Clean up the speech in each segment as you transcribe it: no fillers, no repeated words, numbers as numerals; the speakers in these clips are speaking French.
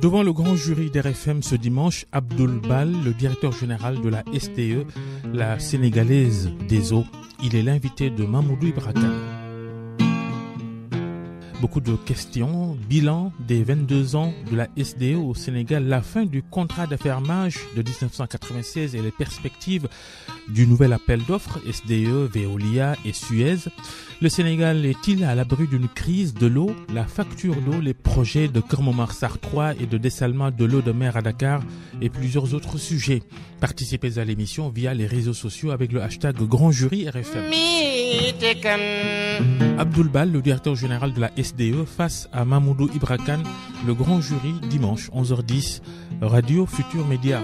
Devant le grand jury d'RFM ce dimanche, Abdoul Bal, le directeur général de la SDE, la Sénégalaise des eaux, il est l'invité de Mamoudou Ibra Kane. Beaucoup de questions, bilan des 22 ans de la SDE au Sénégal, la fin du contrat d'affermage de 1996 et les perspectives du nouvel appel d'offres SDE, Veolia et Suez. Le Sénégal est-il à l'abri d'une crise de l'eau? La facture d'eau, les projets de Kermomar-Sarr 3 et de dessalement de l'eau de mer à Dakar et plusieurs autres sujets. Participez à l'émission via les réseaux sociaux avec le hashtag Grand Jury RFM. Abdoul Bal, le directeur général de la SDE, face à Mamoudou Ibra Kane, le grand jury, dimanche 11h10, Radio Futur Média.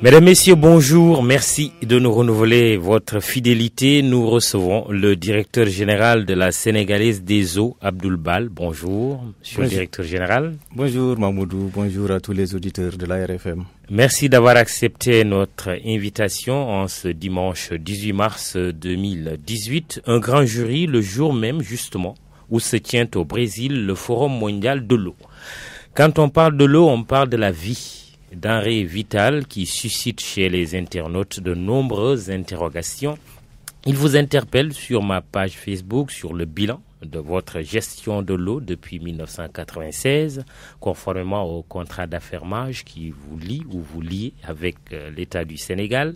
Mesdames, Messieurs, bonjour. Merci de nous renouveler votre fidélité. Nous recevons le directeur général de la Sénégalaise des eaux, Abdoul Bal. Bonjour, monsieur le directeur général. Bonjour Mamoudou, bonjour à tous les auditeurs de la RFM. Merci d'avoir accepté notre invitation en ce dimanche 18 mars 2018. Un grand jury le jour même, justement, où se tient au Brésil le Forum mondial de l'eau. Quand on parle de l'eau, on parle de la vie. Denrée vitale qui suscite chez les internautes de nombreuses interrogations. Il vous interpelle sur ma page Facebook sur le bilan de votre gestion de l'eau depuis 1996, conformément au contrat d'affermage qui vous lie ou vous liez avec l'État du Sénégal.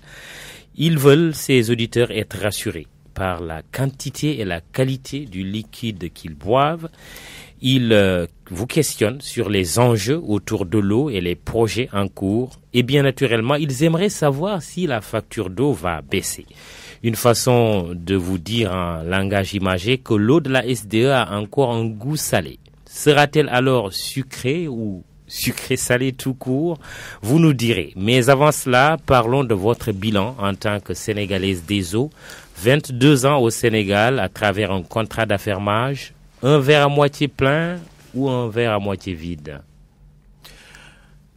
Ils veulent, ces auditeurs, être rassurés par la quantité et la qualité du liquide qu'ils boivent. Ils vous questionnent sur les enjeux autour de l'eau et les projets en cours. Et bien naturellement, ils aimeraient savoir si la facture d'eau va baisser. Une façon de vous dire en langage imagé que l'eau de la SDE a encore un goût salé. Sera-t-elle alors sucrée ou sucré-salé tout court? Vous nous direz. Mais avant cela, parlons de votre bilan en tant que Sénégalaise des eaux. 22 ans au Sénégal à travers un contrat d'affermage. Un verre à moitié plein ou un verre à moitié vide?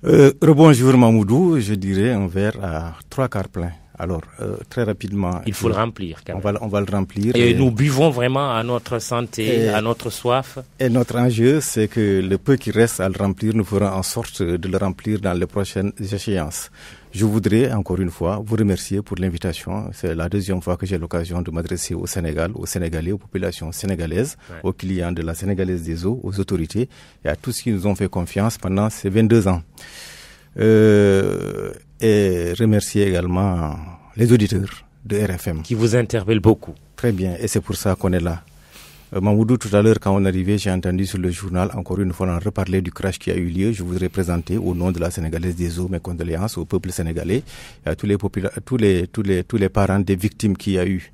Rebonjour Mamoudou, je dirais un verre à 3/4 plein. Alors, très rapidement... Il faut le remplir quand même. On va le remplir. Et nous buvons vraiment à notre santé, à notre soif. Et notre enjeu, c'est que le peu qui reste à le remplir, nous ferons en sorte de le remplir dans les prochaines échéances. Je voudrais encore une fois vous remercier pour l'invitation. C'est la deuxième fois que j'ai l'occasion de m'adresser au Sénégal, aux Sénégalais, aux populations sénégalaises, aux clients de la Sénégalaise des eaux, aux autorités et à tous ceux qui nous ont fait confiance pendant ces 22 ans. Et remercier également les auditeurs de RFM. Qui vous interpellent beaucoup. Très bien, et c'est pour ça qu'on est là. Mamoudou, tout à l'heure, quand on arrivait, j'ai entendu sur le journal, encore une fois, on reparler du crash qui a eu lieu. Je voudrais présenter, au nom de la Sénégalaise des eaux, mes condoléances au peuple sénégalais et à tous les parents des victimes qu'il y a eu.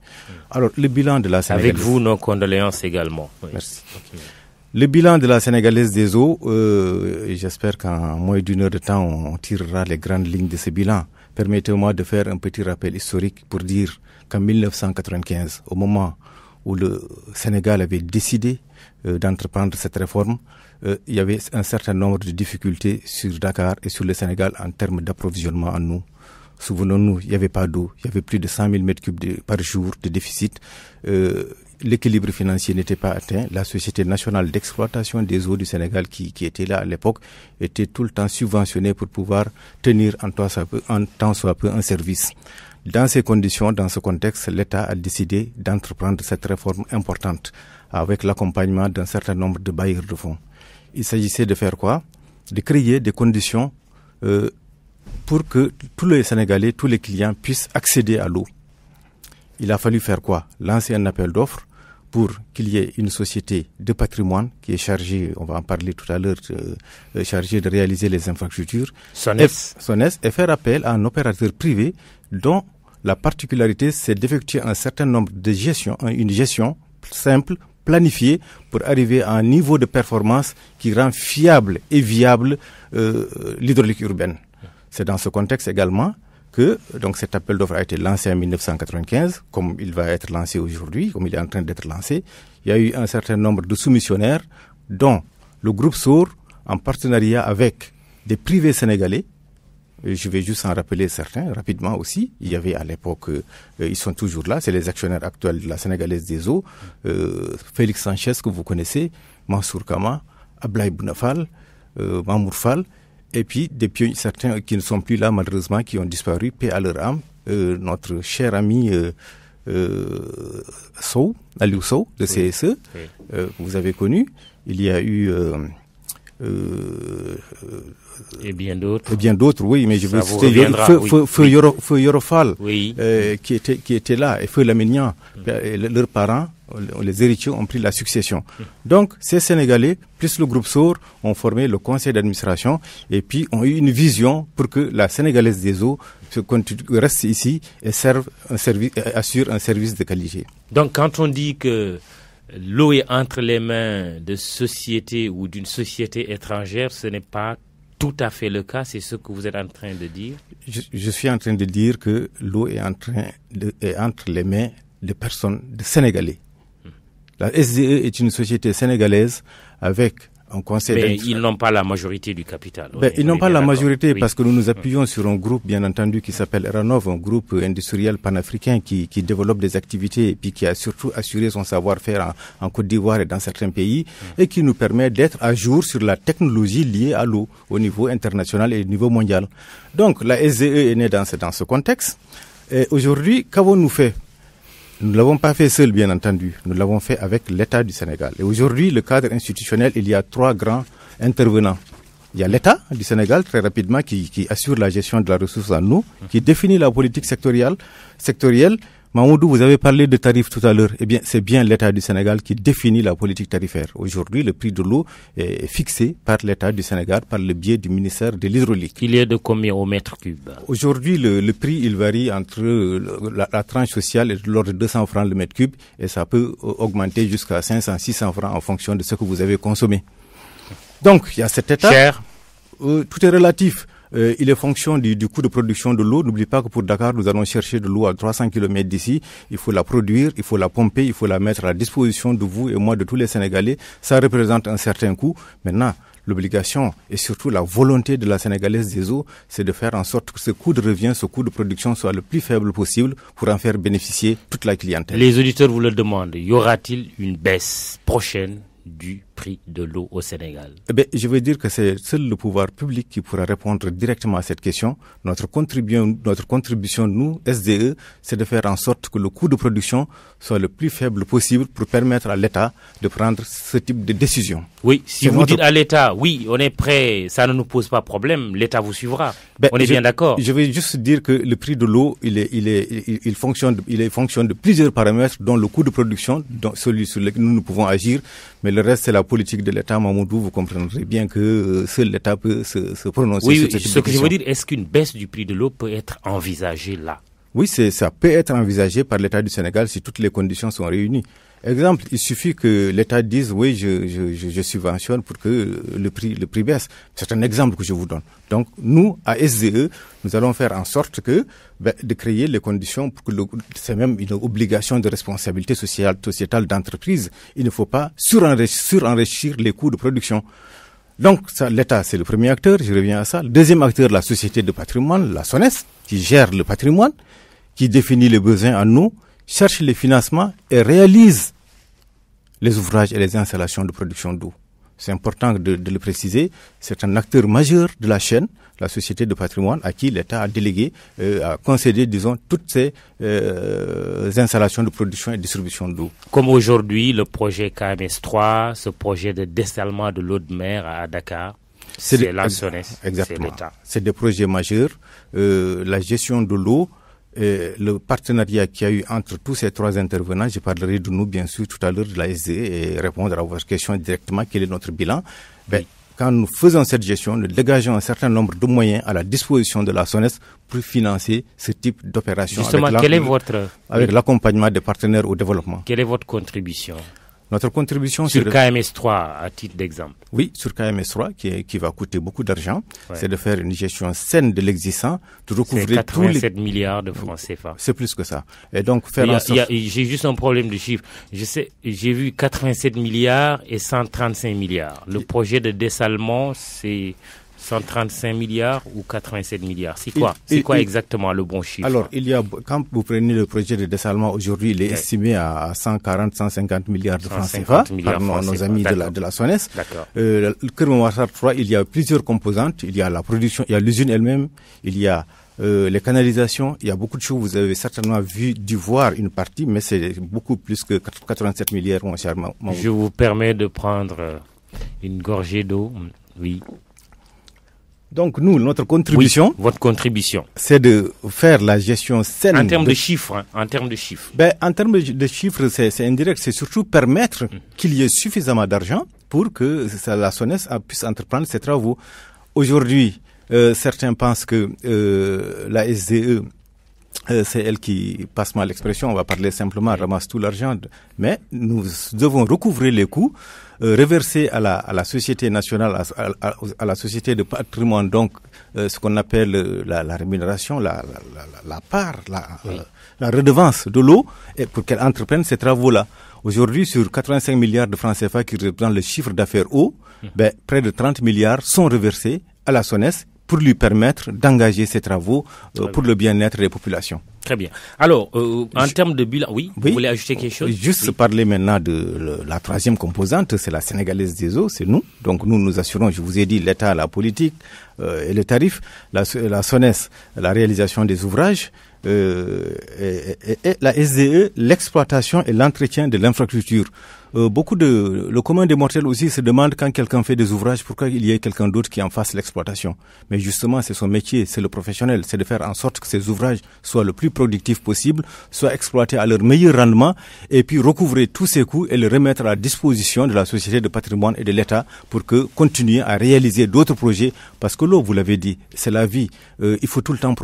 Alors, le bilan de la Sénégalaise... Avec vous, nos condoléances également. Oui. Merci. Okay. Le bilan de la Sénégalaise des eaux, j'espère qu'en moins d'une heure de temps, on tirera les grandes lignes de ce bilan. Permettez-moi de faire un petit rappel historique pour dire qu'en 1995, au moment où le Sénégal avait décidé d'entreprendre cette réforme, il y avait un certain nombre de difficultés sur Dakar et sur le Sénégal en termes d'approvisionnement en eau. Souvenons-nous, il n'y avait pas d'eau, il y avait plus de 100 000 mètres cubes par jour de déficit. L'équilibre financier n'était pas atteint. La Société nationale d'exploitation des eaux du Sénégal, qui était là à l'époque, était tout le temps subventionnée pour pouvoir tenir en tant soit peu un service. Dans ces conditions, dans ce contexte, l'État a décidé d'entreprendre cette réforme importante avec l'accompagnement d'un certain nombre de bailleurs de fonds. Il s'agissait de faire quoi? De créer des conditions pour que tous les Sénégalais, tous les clients puissent accéder à l'eau. Il a fallu faire quoi? Lancer un appel d'offres pour qu'il y ait une société de patrimoine qui est chargée, on va en parler tout à l'heure, chargée de réaliser les infrastructures. SONES, et faire appel à un opérateur privé dont la particularité, c'est d'effectuer un certain nombre de gestions, une gestion simple, planifiée, pour arriver à un niveau de performance qui rend fiable et viable l'hydraulique urbaine. C'est dans ce contexte également que donc cet appel d'offres a été lancé en 1995, comme il va être lancé aujourd'hui, comme il est en train d'être lancé. Il y a eu un certain nombre de soumissionnaires, dont le groupe SOR, en partenariat avec des privés sénégalais. Je vais juste en rappeler certains rapidement aussi. Il y avait à l'époque, ils sont toujours là, c'est les actionnaires actuels de la Sénégalaise des eaux, Félix Sanchez que vous connaissez, Mansour Kama, Ablaye Bounafal, Mamour Fall, et puis des pionniers, certains qui ne sont plus là malheureusement, qui ont disparu, paix à leur âme, notre cher ami Sow, Aliou Sow, de CSE, vous avez connu. Il y a eu... et bien d'autres. Et bien d'autres, oui, mais je veux citer Feu Yorofal, qui était là, et Feu Lamignan, leurs parents, les héritiers ont pris la succession. Donc, ces Sénégalais, plus le groupe SOR, ont formé le conseil d'administration et puis ont eu une vision pour que la Sénégalaise des eaux reste ici et assure un service de qualité. Donc, quand on dit que l'eau est entre les mains de sociétés ou d'une société étrangère, ce n'est pas tout à fait le cas, c'est ce que vous êtes en train de dire? Je suis en train de dire que l'eau est entre les mains de personnes, de Sénégalais. La SDE est une société sénégalaise avec un conseil d'administration. Mais ils n'ont pas la majorité du capital. Ils n'ont pas la majorité parce que nous nous appuyons sur un groupe, bien entendu, qui s'appelle Eranov, un groupe industriel panafricain qui développe des activités et puis qui a surtout assuré son savoir-faire en Côte d'Ivoire et dans certains pays et qui nous permet d'être à jour sur la technologie liée à l'eau au niveau international et au niveau mondial. Donc, la SDE est née dans ce contexte. Et aujourd'hui, qu'avons-nous fait? Nous ne l'avons pas fait seul, bien entendu. Nous l'avons fait avec l'État du Sénégal. Et aujourd'hui, le cadre institutionnel, il y a 3 grands intervenants. Il y a l'État du Sénégal, très rapidement, qui assure la gestion de la ressource en eau, qui définit la politique sectorielle. Mamoudou, vous avez parlé de tarifs tout à l'heure. Eh bien, c'est bien l'État du Sénégal qui définit la politique tarifaire. Aujourd'hui, le prix de l'eau est fixé par l'État du Sénégal par le biais du ministère de l'Hydraulique. Il est de combien au mètre cube? Aujourd'hui, le prix, il varie entre la tranche sociale est de l'ordre de 200 francs le mètre cube et ça peut augmenter jusqu'à 500, 600 francs en fonction de ce que vous avez consommé. Donc, il y a cet État. Cher. Tout est relatif. Il est fonction du coût de production de l'eau. N'oubliez pas que pour Dakar, nous allons chercher de l'eau à 300 km d'ici. Il faut la produire, il faut la pomper, il faut la mettre à la disposition de vous et moi, de tous les Sénégalais. Ça représente un certain coût. Maintenant, l'obligation et surtout la volonté de la Sénégalaise des eaux, c'est de faire en sorte que ce coût de revient, ce coût de production soit le plus faible possible pour en faire bénéficier toute la clientèle. Les auditeurs vous le demandent. Y aura-t-il une baisse prochaine du prix de l'eau au Sénégal? Eh bien, je veux dire que c'est seul le pouvoir public qui pourra répondre directement à cette question. Notre contribution, nous, SDE, c'est de faire en sorte que le coût de production soit le plus faible possible pour permettre à l'État de prendre ce type de décision. Oui, si vous dites à l'État, oui, on est prêt, ça ne nous pose pas problème, l'État vous suivra. On est bien d'accord. Je vais juste dire que le prix de l'eau, il fonctionne de plusieurs paramètres, dont le coût de production, dont celui sur lequel nous pouvons agir, mais le reste, c'est la politique de l'État. Mamoudou, vous comprendrez bien que seul l'État peut se prononcer sur cette question. Ce que je veux dire, est-ce qu'une baisse du prix de l'eau peut être envisagée là? Oui, ça peut être envisagé par l'État du Sénégal si toutes les conditions sont réunies. Exemple, il suffit que l'État dise oui, je subventionne pour que le prix baisse. C'est un exemple que je vous donne. Donc, nous, à SDE, nous allons faire en sorte de créer les conditions pour que c'est même une obligation de responsabilité sociétale d'entreprise. Il ne faut pas surenrichir les coûts de production. Donc, l'État, c'est le premier acteur, je reviens à ça. Le deuxième acteur, la société de patrimoine, la SONES, qui gère le patrimoine, qui définit les besoins en eau, cherche les financements et réalise les ouvrages et les installations de production d'eau. C'est important de le préciser. C'est un acteur majeur de la chaîne, la société de patrimoine, à qui l'État a délégué, a concédé, disons, toutes ces installations de production et distribution d'eau. Comme aujourd'hui, le projet KMS3, ce projet de dessalement de l'eau de mer à Dakar, c'est la SONES, c'est l'État. C'est des projets majeurs. La gestion de l'eau, le partenariat qu'il y a eu entre tous ces 3 intervenants, je parlerai de nous bien sûr tout à l'heure de la SDE et répondre à votre question directement, quel est notre bilan. Quand nous faisons cette gestion, nous dégageons un certain nombre de moyens à la disposition de la SONES pour financer ce type d'opération. Justement, avec l'accompagnement des partenaires au développement. Quelle est votre contribution? Notre contribution sur KMS3, à titre d'exemple. Oui, sur KMS3, qui va coûter beaucoup d'argent. Ouais. C'est de faire une gestion saine de l'existant, de recouvrer 87 milliards de francs CFA. C'est plus que ça. Et donc, faire en sorte... J'ai juste un problème de chiffre. J'ai vu 87 milliards et 135 milliards. Le projet de dessalement, c'est 135 milliards ou 87 milliards. C'est quoi exactement le bon chiffre? Alors, quand vous prenez le projet de dessalement aujourd'hui, il est estimé à 140, 150 milliards de francs CFA par nos amis de la SONES. Le Keur 3, il y a plusieurs composantes. Il y a la production, il y a l'usine elle-même, il y a les canalisations, il y a beaucoup de choses. Vous avez certainement dû voir une partie, mais c'est beaucoup plus que 87 milliards, mon cher Mahmoud. Je vous permets de prendre une gorgée d'eau. Oui. Donc nous, notre contribution, oui, votre contribution, c'est de faire la gestion saine. En termes de chiffres, en termes de chiffres. En termes de chiffres, c'est indirect. C'est surtout permettre qu'il y ait suffisamment d'argent pour que la SONES puisse entreprendre ses travaux. Aujourd'hui, certains pensent que la SDE, c'est elle qui, passe-moi l'expression, on va parler simplement, ramasse tout l'argent. Mais nous devons recouvrer les coûts, reverser à la société nationale, à la société de patrimoine, donc ce qu'on appelle la rémunération, la part, la redevance de l'eau, pour qu'elle entreprenne ces travaux-là. Aujourd'hui, sur 85 milliards de francs CFA qui représentent le chiffre d'affaires eau, près de 30 milliards sont reversés à la SONES pour lui permettre d'engager ses travaux pour le bien-être des populations. Très bien. Alors, en termes de bilan, oui, vous voulez ajouter quelque chose? Juste parler maintenant de la troisième composante, c'est la sénégalaise des eaux, c'est nous. Donc nous assurons, je vous ai dit, l'État, la politique et les tarifs, la SONES, la réalisation des ouvrages, et la SDE, l'exploitation et l'entretien de l'infrastructure. Le commun des mortels aussi se demande quand quelqu'un fait des ouvrages, pourquoi il y ait quelqu'un d'autre qui en fasse l'exploitation. Mais justement, c'est son métier, c'est le professionnel, c'est de faire en sorte que ces ouvrages soient le plus productifs possible, soient exploités à leur meilleur rendement, et puis recouvrer tous ces coûts et les remettre à la disposition de la société de patrimoine et de l'État pour que continuer à réaliser d'autres projets, parce que l'eau, vous l'avez dit, c'est la vie. Il faut tout le temps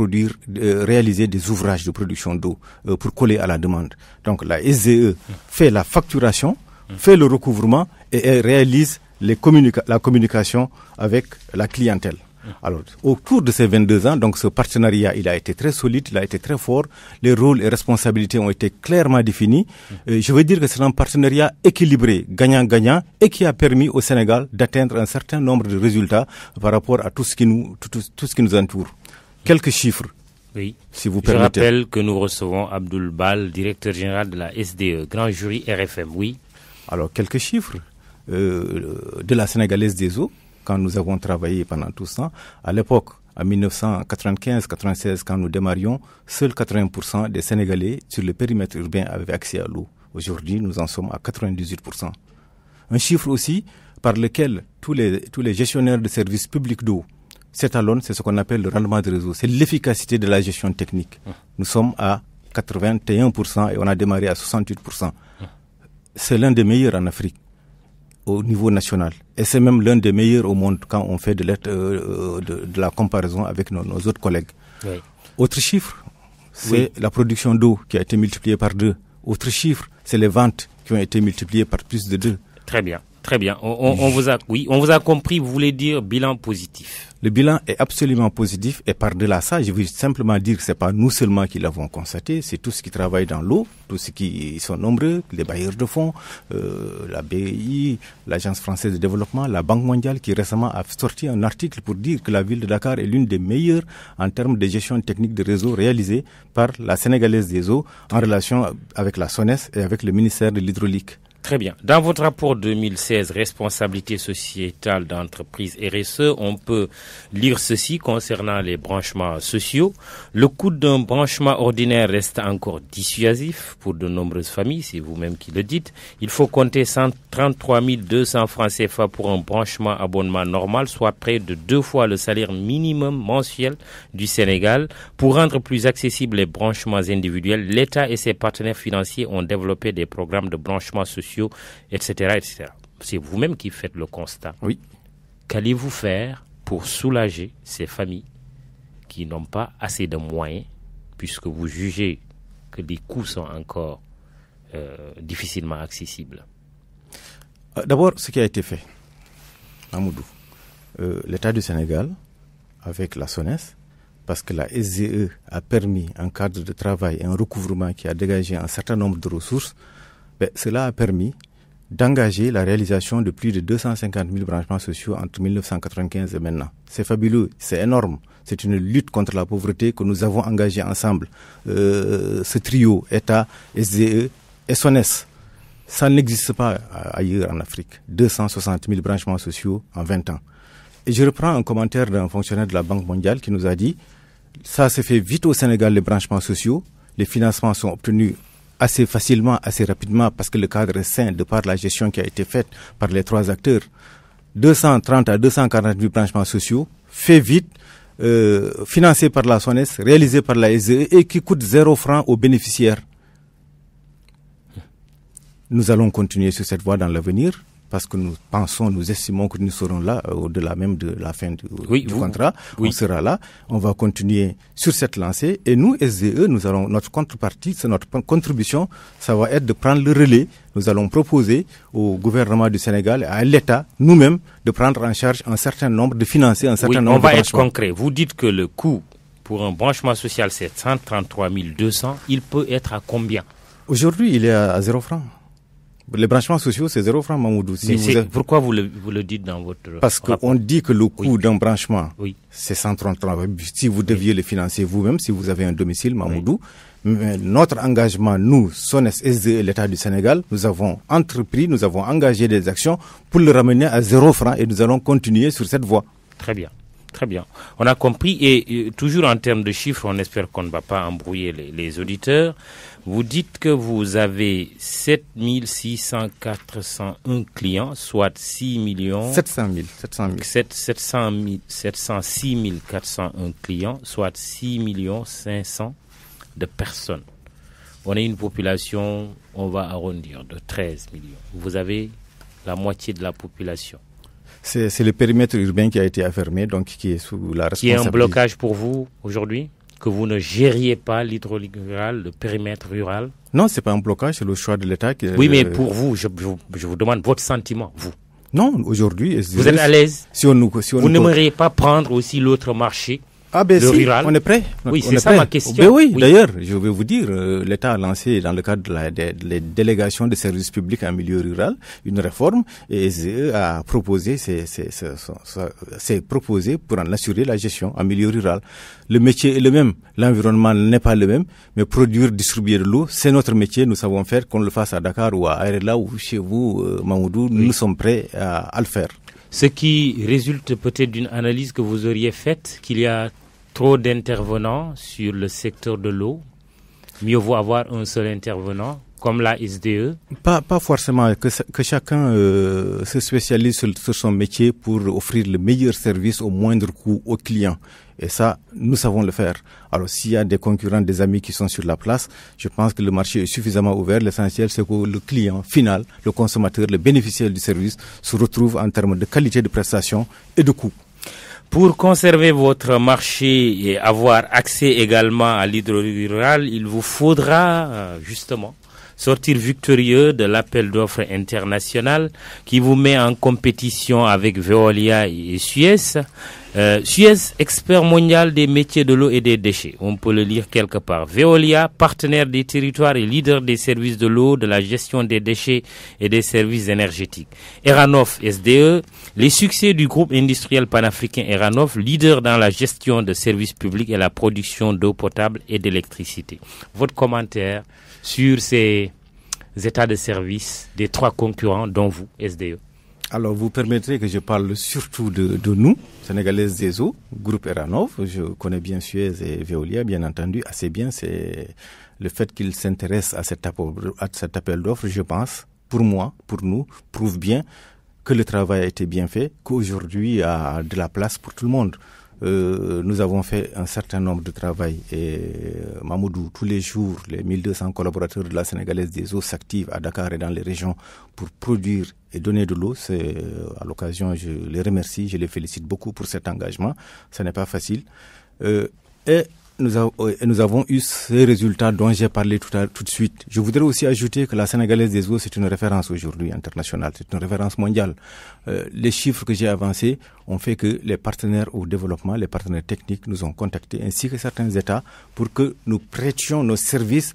réaliser des ouvrages de production d'eau pour coller à la demande. Donc la SDE fait la facturation, fait le recouvrement et elle réalise la communication avec la clientèle. Alors, au cours de ces 22 ans, donc ce partenariat, il a été très solide, il a été très fort. Les rôles et responsabilités ont été clairement définis. Je veux dire que c'est un partenariat équilibré, gagnant-gagnant, et qui a permis au Sénégal d'atteindre un certain nombre de résultats par rapport à tout ce qui nous entoure. Quelques chiffres. Oui. Si vous permettez. Je rappelle que nous recevons Abdoul Bal, directeur général de la SDE, grand jury RFM. Oui. Alors, quelques chiffres de la sénégalaise des eaux, quand nous avons travaillé pendant tout ce temps. À l'époque, en 1995-96, quand nous démarrions, seuls 80% des Sénégalais sur le périmètre urbain avaient accès à l'eau. Aujourd'hui, nous en sommes à 98%. Un chiffre aussi par lequel tous les gestionnaires de services publics d'eau s'étalonnent, c'est ce qu'on appelle le rendement de réseau. C'est l'efficacité de la gestion technique. Nous sommes à 81% et on a démarré à 68%. C'est l'un des meilleurs en Afrique au niveau national. Et c'est même l'un des meilleurs au monde quand on fait de la comparaison avec nos autres collègues. Oui. Autre chiffre, c'est la production d'eau qui a été multipliée par 2. Autre chiffre, c'est les ventes qui ont été multipliées par plus de 2. Très bien. Très bien. On vous a compris. Vous voulez dire bilan positif. Le bilan est absolument positif et par-delà ça, je veux simplement dire que c'est pas nous seulement qui l'avons constaté, c'est tous ceux qui travaillent dans l'eau, tous ceux qui sont nombreux, les bailleurs de fonds, la BI, l'Agence française de développement, la Banque mondiale qui récemment a sorti un article pour dire que la ville de Dakar est l'une des meilleures en termes de gestion technique de réseau réalisée par la Sénégalaise des eaux en relation avec la SONES et avec le ministère de l'Hydraulique. Très bien. Dans votre rapport 2016, responsabilité sociétale d'entreprise RSE, on peut lire ceci concernant les branchements sociaux. Le coût d'un branchement ordinaire reste encore dissuasif pour de nombreuses familles, c'est vous-même qui le dites. Il faut compter 133 200 francs CFA pour un branchement abonnement normal, soit près de 2 fois le salaire minimum mensuel du Sénégal. Pour rendre plus accessibles les branchements individuels, l'État et ses partenaires financiers ont développé des programmes de branchement sociaux, etc., etc. C'est vous-même qui faites le constat. Oui. Qu'allez-vous faire pour soulager ces familles qui n'ont pas assez de moyens, puisque vous jugez que les coûts sont encore difficilement accessibles? D'abord, ce qui a été fait, Amoudou, l'État du Sénégal, avec la SONES, parce que la SDE a permis un cadre de travail et un recouvrement qui a dégagé un certain nombre de ressources, cela a permis d'engager la réalisation de plus de 250 000 branchements sociaux entre 1995 et maintenant. C'est fabuleux, c'est énorme. C'est une lutte contre la pauvreté que nous avons engagée ensemble. Ce trio, État, SDE et SONES, ça n'existe pas ailleurs en Afrique. 260 000 branchements sociaux en 20 ans. Et je reprends un commentaire d'un fonctionnaire de la Banque mondiale qui nous a dit « Ça se fait vite au Sénégal, les branchements sociaux. Les financements sont obtenus assez facilement, assez rapidement, parce que le cadre est sain de par la gestion qui a été faite par les 3 acteurs. 230 à 240 000 branchements sociaux, fait vite, financés par la SONES, réalisés par la SDE et qui coûtent 0 francs aux bénéficiaires. Nous allons continuer sur cette voie dans l'avenir, parce que nous estimons que nous serons là au-delà même de la fin du contrat. Oui. On sera là, on va continuer sur cette lancée. Et nous, SDE, nous allons, notre contrepartie, c'est notre contribution, ça va être de prendre le relais. Nous allons proposer au gouvernement du Sénégal et à l'État, nous-mêmes, de prendre en charge un certain nombre, de financer un certain nombre de branchements. On va être concret. Vous dites que le coût pour un branchement social, c'est 133 200. Il peut être à combien? Aujourd'hui, il est à 0 francs. Les branchements sociaux, c'est 0 francs, Mamoudou. Pourquoi vous le dites dans votre Parce qu'on dit que le coût d'un branchement, c'est 133. Si vous deviez le financer vous-même, si vous avez un domicile, Mamoudou. Mais notre engagement, nous, SONES, SDE et l'État du Sénégal, nous avons entrepris, nous avons engagé des actions pour le ramener à 0 francs et nous allons continuer sur cette voie. Très bien. Très bien. On a compris. Et toujours en termes de chiffres, on espère qu'on ne va pas embrouiller les auditeurs. Vous dites que vous avez 7 401 clients, soit 6 millions... 706 401 clients, soit 6 500 de personnes. On a une population, on va arrondir, de 13 millions. Vous avez la moitié de la population. C'est le périmètre urbain qui a été affermé, donc qui est sous la responsabilité. Qui est un blocage pour vous aujourd'hui? Que vous ne gériez pas l'hydraulique rural, le périmètre rural? Non, c'est pas un blocage, c'est le choix de l'État. Oui, mais pour vous, je vous demande votre sentiment, vous. Non, aujourd'hui... Vous êtes à l'aise? Vous n'aimeriez pas prendre aussi l'autre marché? On est prêt. Oui, c'est ça ma question. Oui, d'ailleurs, je vais vous dire, l'État a lancé dans le cadre des délégations de services publics en milieu rural une réforme et SDE a proposé, c'est proposé pour en assurer la gestion en milieu rural. Le métier est le même, l'environnement n'est pas le même, mais produire, distribuer de l'eau, c'est notre métier, nous savons faire, qu'on le fasse à Dakar ou à Arela ou chez vous, Mamoudou, nous sommes prêts à le faire. Ce qui résulte peut-être d'une analyse que vous auriez faite, qu'il y a trop d'intervenants sur le secteur de l'eau. Mieux vaut avoir un seul intervenant, comme la SDE. Pas forcément, que chacun se spécialise sur son métier pour offrir le meilleur service au moindre coût aux clients. Et ça, nous savons le faire. Alors, s'il y a des concurrents, des amis qui sont sur la place, je pense que le marché est suffisamment ouvert. L'essentiel, c'est que le client final, le consommateur, le bénéficiaire du service se retrouve en termes de qualité de prestation et de coût. Pour conserver votre marché et avoir accès également à l'hydraulique rurale, il vous faudra justement sortir victorieux de l'appel d'offres international qui vous met en compétition avec Veolia et Suez. Suez, expert mondial des métiers de l'eau et des déchets. On peut le lire quelque part. Veolia, partenaire des territoires et leader des services de l'eau, de la gestion des déchets et des services énergétiques. Eranov, SDE, les succès du groupe industriel panafricain Eranov, leader dans la gestion de services publics et la production d'eau potable et d'électricité. Votre commentaire sur ces états de service des 3 concurrents dont vous, SDE? Alors, vous permettrez que je parle surtout de nous, Sénégalaises des eaux, groupe Eranov. Je connais bien Suez et Veolia, bien entendu, assez bien. C'est le fait qu'ils s'intéressent à cet appel d'offres, je pense, pour moi, pour nous, prouve bien que le travail a été bien fait, qu'aujourd'hui, il y a de la place pour tout le monde. Nous avons fait un certain nombre de travail et Mamoudou, tous les jours, les 1200 collaborateurs de la Sénégalaise des eaux s'activent à Dakar et dans les régions pour produire et donner de l'eau. C'est à l'occasion, je les remercie, je les félicite beaucoup pour cet engagement. Ce n'est pas facile. Et nous avons eu ces résultats dont j'ai parlé tout de suite. Je voudrais aussi ajouter que la Sénégalaise des eaux, c'est une référence aujourd'hui internationale, c'est une référence mondiale. Les chiffres que j'ai avancés ont fait que les partenaires au développement, les partenaires techniques nous ont contactés, ainsi que certains États, pour que nous prêtions nos services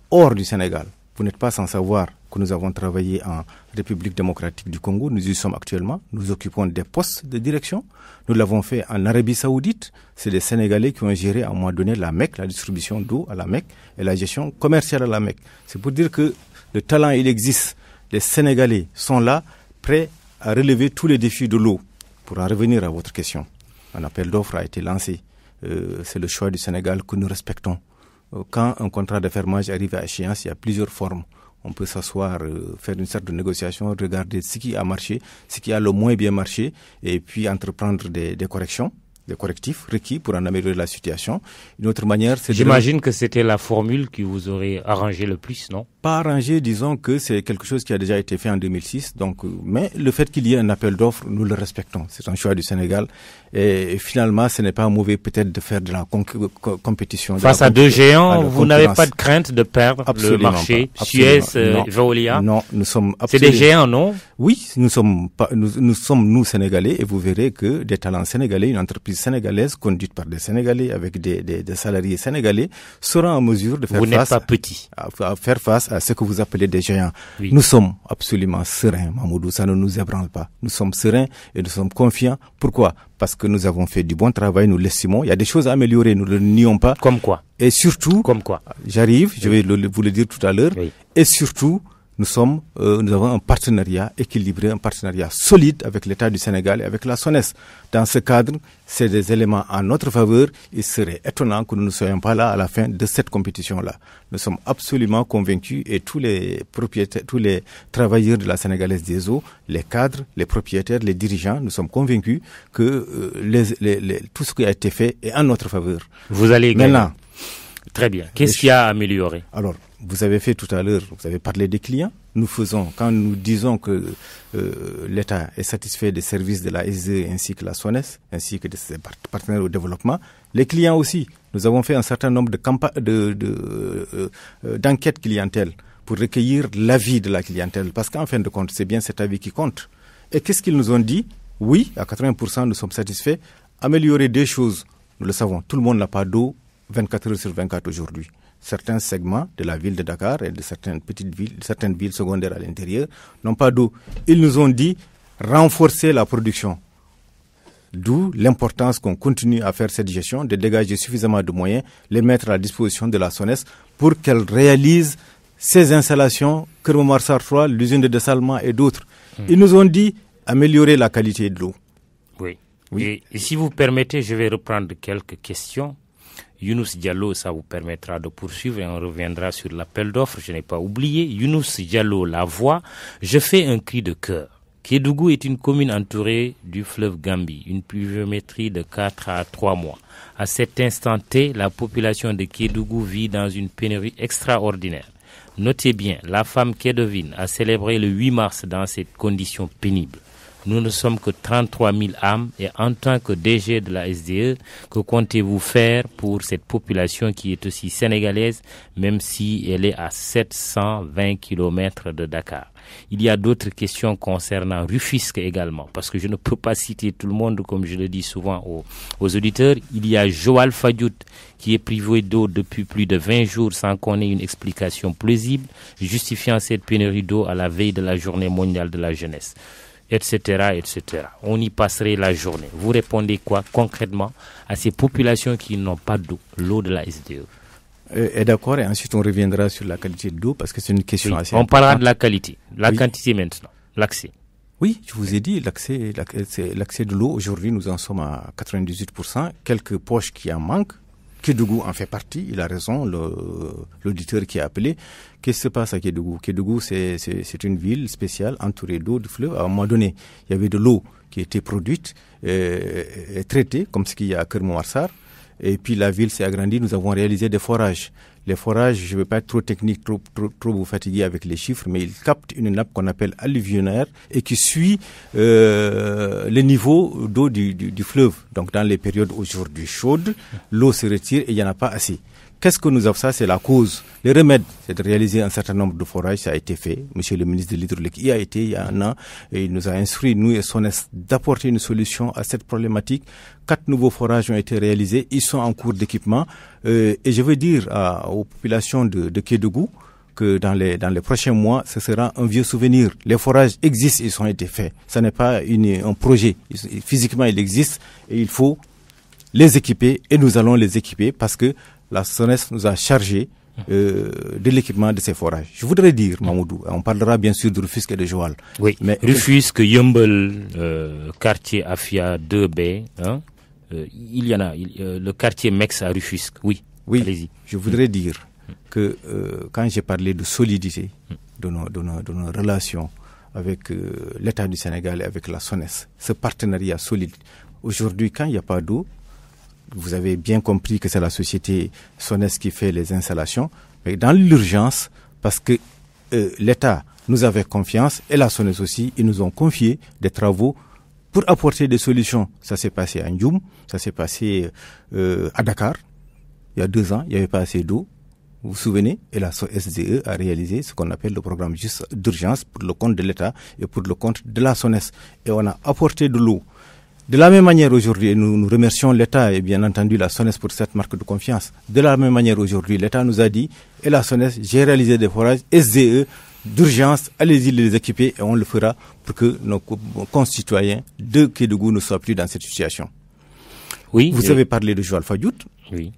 hors du Sénégal. Vous n'êtes pas sans savoir que nous avons travaillé en République démocratique du Congo. Nous y sommes actuellement. Nous occupons des postes de direction. Nous l'avons fait en Arabie Saoudite. C'est des Sénégalais qui ont géré à un moment donné la Mecque, la distribution d'eau à la Mecque et la gestion commerciale à la Mecque. C'est pour dire que le talent, il existe. Les Sénégalais sont là, prêts à relever tous les défis de l'eau. Pour en revenir à votre question, un appel d'offres a été lancé. C'est le choix du Sénégal que nous respectons. Quand un contrat de fermage arrive à échéance, il y a plusieurs formes. On peut s'asseoir, faire une sorte de négociation, regarder ce qui a marché, ce qui a le moins bien marché, et puis entreprendre des corrections, des correctifs requis pour en améliorer la situation. Une autre manière, c'est J'imagine que c'était la formule qui vous aurait arrangé le plus, non? Pas arrangé, disons que c'est quelque chose qui a déjà été fait en 2006. Donc, mais le fait qu'il y ait un appel d'offres, nous le respectons. C'est un choix du Sénégal. Et finalement, ce n'est pas mauvais peut-être de faire de la compétition. Face à deux géants, vous n'avez pas de crainte de perdre le marché Suez, Veolia? Non, nous sommes C'est des géants, non? Oui, nous sommes Sénégalais, et vous verrez que des talents sénégalais, une entreprise sénégalaise conduite par des Sénégalais avec des salariés sénégalais sera en mesure de faire Vous n'êtes pas petit. À faire face à ce que vous appelez des géants. Oui. Nous sommes absolument sereins, Mamoudou, ça ne nous ébranle pas. Nous sommes sereins et nous sommes confiants. Pourquoi? Parce que nous avons fait du bon travail, nous l'estimons. Il y a des choses à améliorer, nous ne le nions pas. Comme quoi? Et surtout, comme quoi? J'arrive, je vais vous le dire tout à l'heure. Oui. Et surtout, nous avons un partenariat équilibré, un partenariat solide avec l'État du Sénégal et avec la SONES. Dans ce cadre, c'est des éléments en notre faveur. Il serait étonnant que nous ne soyons pas là à la fin de cette compétition-là. Nous sommes absolument convaincus, et tous les propriétaires, tous les travailleurs de la Sénégalaise des eaux, les cadres, les propriétaires, les dirigeants, nous sommes convaincus que tout ce qui a été fait est en notre faveur. Vous allez gagner. Maintenant, très bien. Qu'est-ce qu'il y a à améliorer? Alors, vous avez fait tout à l'heure, vous avez parlé des clients. Quand nous disons que l'État est satisfait des services de la SDE ainsi que la SONES, ainsi que de ses partenaires au développement, les clients aussi. Nous avons fait un certain nombre d'enquêtes clientèle pour recueillir l'avis de la clientèle. Parce qu'en fin de compte, c'est bien cet avis qui compte. Et qu'est-ce qu'ils nous ont dit? Oui, à 80%, nous sommes satisfaits. Améliorer des choses, nous le savons. Tout le monde n'a pas d'eau 24 heures sur 24 aujourd'hui. Certains segments de la ville de Dakar et de certaines villes secondaires à l'intérieur n'ont pas d'eau. Ils nous ont dit renforcer la production. D'où l'importance qu'on continue à faire cette gestion, de dégager suffisamment de moyens, les mettre à la disposition de la SONES pour qu'elle réalise ces installations, Kermou-Marsar 3, l'usine de dessalement et d'autres. Ils nous ont dit améliorer la qualité de l'eau. Oui. Et si vous permettez, je vais reprendre quelques questions. Younous Diallo, ça vous permettra de poursuivre et on reviendra sur l'appel d'offres. Je n'ai pas oublié. Younous Diallo, la voix. Je fais un cri de cœur. Kédougou est une commune entourée du fleuve Gambie, une pluviométrie de 4 à 3 mois. À cet instant T, la population de Kédougou vit dans une pénurie extraordinaire. Notez bien, la femme Kédovine a célébré le 8 mars dans ces conditions pénibles. Nous ne sommes que 33 000 âmes et en tant que DG de la SDE, que comptez-vous faire pour cette population qui est aussi sénégalaise, même si elle est à 720 km de Dakar? Il y a d'autres questions concernant Rufisque également, parce que je ne peux pas citer tout le monde, comme je le dis souvent aux auditeurs. Il y a Joal Fadiout qui est privé d'eau depuis plus de 20 jours sans qu'on ait une explication plausible, justifiant cette pénurie d'eau à la veille de la journée mondiale de la jeunesse. Etc., etc. On y passerait la journée. Vous répondez quoi concrètement à ces populations qui n'ont pas d'eau, l'eau de la SDE? Et d'accord, et ensuite on reviendra sur la qualité de l'eau parce que c'est une question assez importante. On parlera de la qualité, la quantité maintenant, l'accès. Oui, je vous ai dit, l'accès de l'eau, aujourd'hui nous en sommes à 98%, quelques poches qui en manquent. Kédougou en fait partie, il a raison, l'auditeur qui a appelé. Qu'est-ce qui se passe à Kédougou? Kédougou, c'est une ville spéciale entourée d'eau, de fleuve. À un moment donné, il y avait de l'eau qui était produite et traitée, comme ce qu'il y a à Kermou-Marsar. Et puis la ville s'est agrandie, nous avons réalisé des forages. Les forages, je ne vais pas être trop technique, trop vous fatiguer avec les chiffres, mais ils captent une nappe qu'on appelle alluvionnaire et qui suit le niveau d'eau du fleuve. Donc dans les périodes aujourd'hui chaudes, l'eau se retire et il n'y en a pas assez. Qu'est-ce que nous avons? Ça, c'est la cause. Le remède, c'est de réaliser un certain nombre de forages. Ça a été fait. Monsieur le ministre de l'Hydraulique y a été il y a un an et il nous a instruit, nous et SONES, d'apporter une solution à cette problématique. 4 nouveaux forages ont été réalisés. Ils sont en cours d'équipement. Et je veux dire aux populations de Kédougou que dans les prochains mois, ce sera un vieux souvenir. Les forages existent, ils ont été faits. Ce n'est pas un projet. Physiquement, il existe et il faut les équiper et nous allons les équiper parce que la SONES nous a chargé de l'équipement de ces forages. Je voudrais dire, Mamoudou, on parlera bien sûr de Rufisque et de Joal. Oui, mais Rufisque, Yumbel, quartier Afia 2B, hein, il y en a, le quartier Mex à Rufisque, oui, allez-y. Je voudrais dire que quand j'ai parlé de solidité de nos relations avec l'État du Sénégal et avec la SONES, ce partenariat solide, aujourd'hui quand il n'y a pas d'eau, vous avez bien compris que c'est la société SONES qui fait les installations, mais dans l'urgence, parce que l'État nous avait confiance et la SONES aussi, ils nous ont confié des travaux pour apporter des solutions. Ça s'est passé à Ndioum, ça s'est passé à Dakar, il y a 2 ans, il n'y avait pas assez d'eau. Vous vous souvenez, et la SDE a réalisé ce qu'on appelle le programme juste d'urgence pour le compte de l'État et pour le compte de la SONES. Et on a apporté de l'eau. De la même manière aujourd'hui, nous remercions l'État et bien entendu la SONES pour cette marque de confiance. De la même manière aujourd'hui, l'État nous a dit, et la SONES, j'ai réalisé des forages SDE d'urgence, allez-y les équiper et on le fera pour que nos concitoyens de Kédougou ne soient plus dans cette situation. Oui. Vous avez parlé de Joal Fadiout. Oui.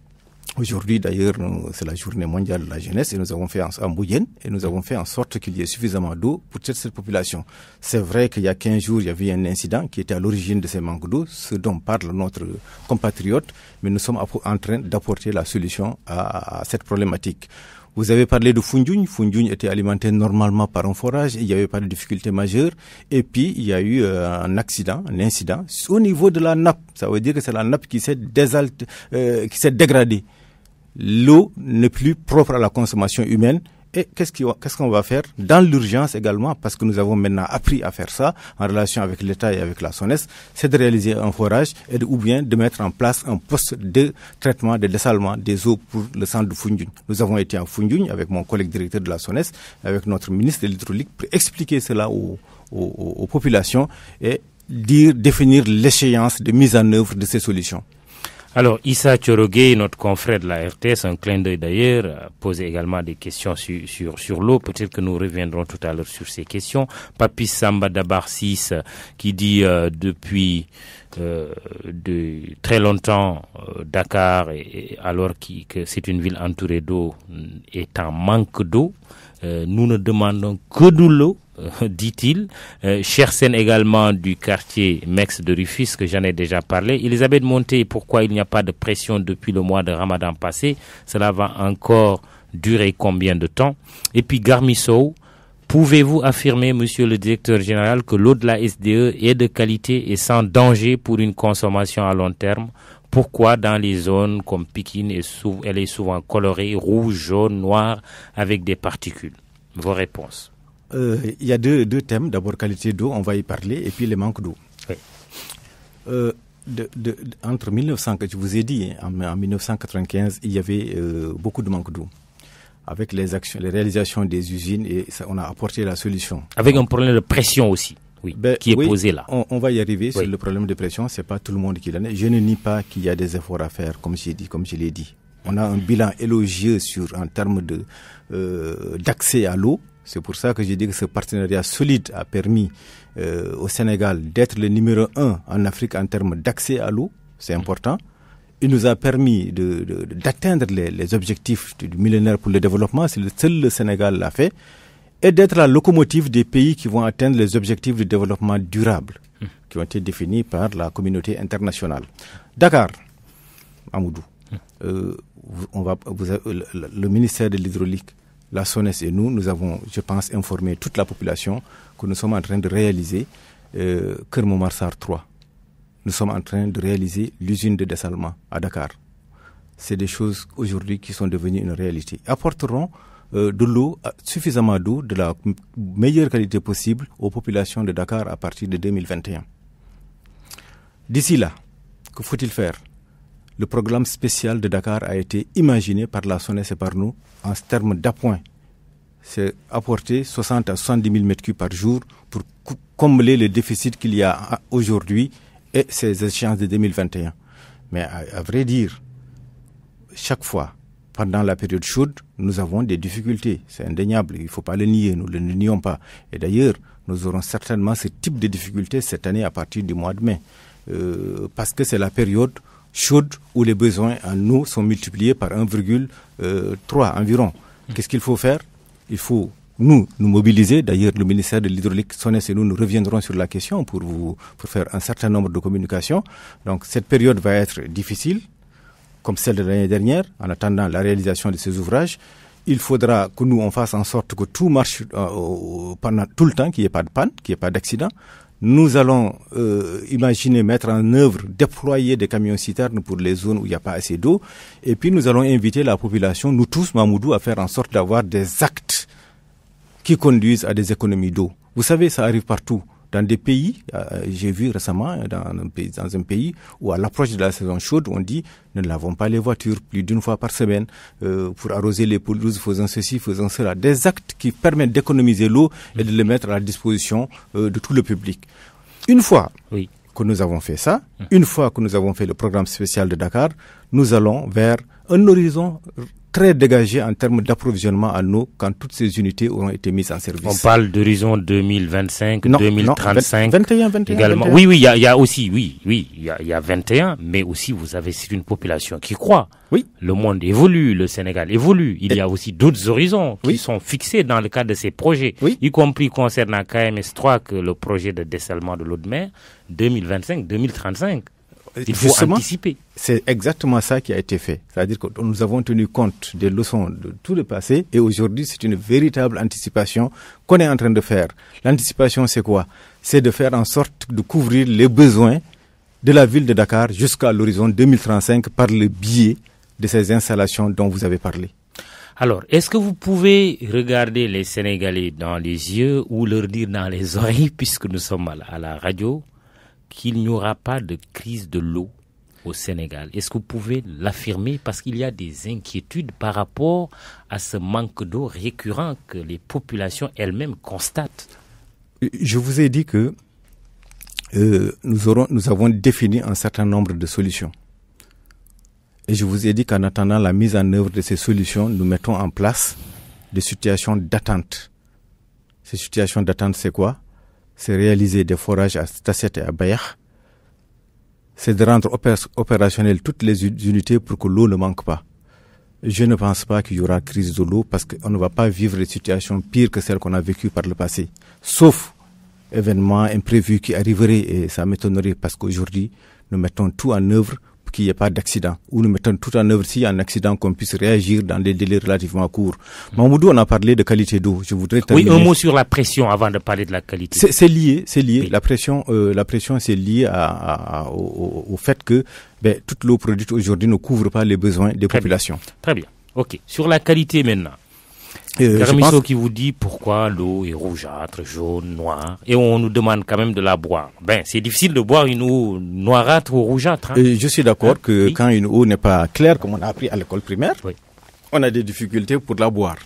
Aujourd'hui, d'ailleurs, c'est la journée mondiale de la jeunesse et nous avons fait en Bouyenne et nous avons fait en sorte qu'il y ait suffisamment d'eau pour toute cette population. C'est vrai qu'il y a 15 jours, il y avait un incident qui était à l'origine de ces manques d'eau, ce dont parle notre compatriote, mais nous sommes en train d'apporter la solution à cette problématique. Vous avez parlé de Foundiougne. Foundiougne était alimenté normalement par un forage et il n'y avait pas de difficulté majeure. Et puis, il y a eu un incident au niveau de la nappe. Ça veut dire que c'est la nappe qui s'est dégradée. L'eau n'est plus propre à la consommation humaine. Et qu'est-ce qu'on va faire dans l'urgence également, parce que nous avons maintenant appris à faire ça en relation avec l'État et avec la SONES, c'est de réaliser un forage ou bien de mettre en place un poste de traitement, de dessalement des eaux pour le centre de Foundiougne. Nous avons été à Foundiougne avec mon collègue directeur de la SONES, avec notre ministre de l'hydraulique pour expliquer cela aux populations et définir l'échéance de mise en œuvre de ces solutions. Alors, Issa Thiorogué, notre confrère de la RTS, un clin d'œil d'ailleurs, a posé également des questions sur l'eau. Peut-être que nous reviendrons tout à l'heure sur ces questions. Papis Samba Dabar 6, qui dit depuis de très longtemps Dakar, alors que c'est une ville entourée d'eau, est en manque d'eau. Nous ne demandons que de l'eau, dit-il. Chersen également du quartier Mex de Rufisque, j'en ai déjà parlé. Elisabeth Monté, pourquoi il n'y a pas de pression depuis le mois de Ramadan passé? Cela va encore durer combien de temps? Et puis Garmissou, pouvez-vous affirmer, monsieur le directeur général, que l'eau de la SDE est de qualité et sans danger pour une consommation à long terme? Pourquoi dans les zones comme Pikine, elle est souvent colorée, rouge, jaune, noire, avec des particules? Vos réponses. Il y a deux thèmes. D'abord, qualité d'eau, on va y parler, et puis les manques d'eau. Oui. Entre 1900, que je vous ai dit, en 1995, il y avait beaucoup de manque d'eau. Avec les réalisations des usines, et ça, on a apporté la solution. Avec un problème de pression aussi. Oui, qui est posé là. On va y arriver sur le problème de pression. C'est pas tout le monde qui l'en est. Je ne nie pas qu'il y a des efforts à faire, comme je l'ai dit. On a un bilan élogieux en termes d'accès à l'eau. C'est pour ça que j'ai dit que ce partenariat solide a permis au Sénégal d'être le numéro 1 en Afrique en termes d'accès à l'eau. C'est important. Il nous a permis d'atteindre les objectifs du millénaire pour le développement. C'est le Sénégal l'a fait. Et d'être la locomotive des pays qui vont atteindre les objectifs de développement durable qui ont été définis par la communauté internationale. Dakar, Amoudou, le ministère de l'hydraulique, la SONES et nous avons, je pense, informé toute la population que nous sommes en train de réaliser Kermomarsar 3. Nous sommes en train de réaliser l'usine de dessalement à Dakar. C'est des choses aujourd'hui qui sont devenues une réalité. Apporteront de l'eau, suffisamment d'eau, de la meilleure qualité possible aux populations de Dakar à partir de 2021. D'ici là, que faut-il faire? Le programme spécial de Dakar a été imaginé par la SONES et par nous en termes d'appoint. C'est apporter 60 à 70 000 m3 par jour pour combler le déficit qu'il y a aujourd'hui et ces échéances de 2021. Mais à vrai dire, chaque fois, pendant la période chaude, nous avons des difficultés. C'est indéniable, il ne faut pas le nier, nous ne le nions pas. Et d'ailleurs, nous aurons certainement ce type de difficultés cette année à partir du mois de mai. Parce que c'est la période chaude où les besoins en eau sont multipliés par 1,3 environ. Qu'est-ce qu'il faut faire? Il faut nous mobiliser. D'ailleurs, le ministère de l'Hydraulique, SONES et nous reviendrons sur la question pour faire un certain nombre de communications. Donc, cette période va être difficile, comme celle de l'année dernière, en attendant la réalisation de ces ouvrages. Il faudra que nous, on fasse en sorte que tout marche pendant tout le temps, qu'il n'y ait pas de panne, qu'il n'y ait pas d'accident. Nous allons imaginer mettre en œuvre, déployer des camions-citernes pour les zones où il n'y a pas assez d'eau. Et puis, nous allons inviter la population, nous tous, Mamoudou, à faire en sorte d'avoir des actes qui conduisent à des économies d'eau. Vous savez, ça arrive partout. Dans des pays, j'ai vu récemment dans un pays où à l'approche de la saison chaude, on dit nous ne lavons pas les voitures plus d'une fois par semaine pour arroser les pelouses, faisant ceci, faisant cela. Des actes qui permettent d'économiser l'eau et de le mettre à la disposition de tout le public. Une fois que nous avons fait ça, une fois que nous avons fait le programme spécial de Dakar, nous allons vers un horizon très dégagé en termes d'approvisionnement en eau quand toutes ces unités auront été mises en service. On parle d'horizon 2025, non, 2035. 21 également. 21. Oui, il y a aussi, il y a 21, mais aussi vous avez une population qui croit. Oui. Le monde évolue, le Sénégal évolue. Il y a aussi d'autres horizons qui sont fixés dans le cadre de ces projets, y compris concernant KMS 3, que le projet de dessalement de l'eau de mer, 2025-2035. Il faut anticiper. C'est exactement ça qui a été fait. C'est-à-dire que nous avons tenu compte des leçons de tout le passé et aujourd'hui, c'est une véritable anticipation qu'on est en train de faire. L'anticipation, c'est quoi? C'est de faire en sorte de couvrir les besoins de la ville de Dakar jusqu'à l'horizon 2035 par le biais de ces installations dont vous avez parlé. Alors, est-ce que vous pouvez regarder les Sénégalais dans les yeux ou leur dire dans les oreilles, puisque nous sommes à la radio, qu'il n'y aura pas de crise de l'eau au Sénégal? Est-ce que vous pouvez l'affirmer? Parce qu'il y a des inquiétudes par rapport à ce manque d'eau récurrent que les populations elles-mêmes constatent. Je vous ai dit que nous avons défini un certain nombre de solutions. Et je vous ai dit qu'en attendant la mise en œuvre de ces solutions, nous mettons en place des situations d'attente. Ces situations d'attente, c'est quoi? C'est réaliser des forages à Tasset et à Bayak. C'est de rendre opérationnelles toutes les unités pour que l'eau ne manque pas. Je ne pense pas qu'il y aura crise de l'eau parce qu'on ne va pas vivre des situations pires que celles qu'on a vécues par le passé. Sauf événements imprévus qui arriveraient, et ça m'étonnerait parce qu'aujourd'hui, nous mettons tout en œuvre pour qu'il n'y ait pas d'accident. Ou nous mettons tout en œuvre s'il y a un accident qu'on puisse réagir dans des délais relativement courts. Mamoudou, on a parlé de qualité d'eau. Je voudrais terminer. Oui, un mot sur la pression avant de parler de la qualité. C'est lié. Oui. La pression, c'est lié au fait que toute l'eau produite aujourd'hui ne couvre pas les besoins des populations. Très bien. Ok. Sur la qualité maintenant. Garmisso qui vous dit pourquoi l'eau est rougeâtre, jaune, noire, et on nous demande quand même de la boire. C'est difficile de boire une eau noirâtre ou rougeâtre. Je suis d'accord que quand une eau n'est pas claire, comme on a appris à l'école primaire, on a des difficultés pour la boire.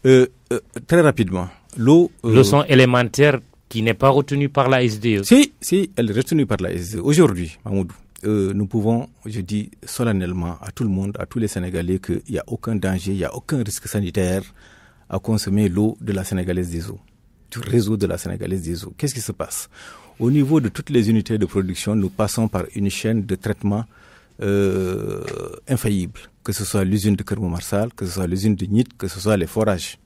Très rapidement, l'eau... Leçon élémentaire qui n'est pas retenue par la SDE. Si, elle est retenue par la SDE. Aujourd'hui, Mamoudou, nous pouvons, je dis solennellement à tout le monde, à tous les Sénégalais, qu'il n'y a aucun danger, il n'y a aucun risque sanitaire à consommer l'eau de la Sénégalaise des eaux, du réseau de la Sénégalaise des eaux. Qu'est-ce qui se passe? Au niveau de toutes les unités de production, nous passons par une chaîne de traitement infaillible, que ce soit l'usine de Kermou-Marsal, que ce soit l'usine de Nit, que ce soit les forages.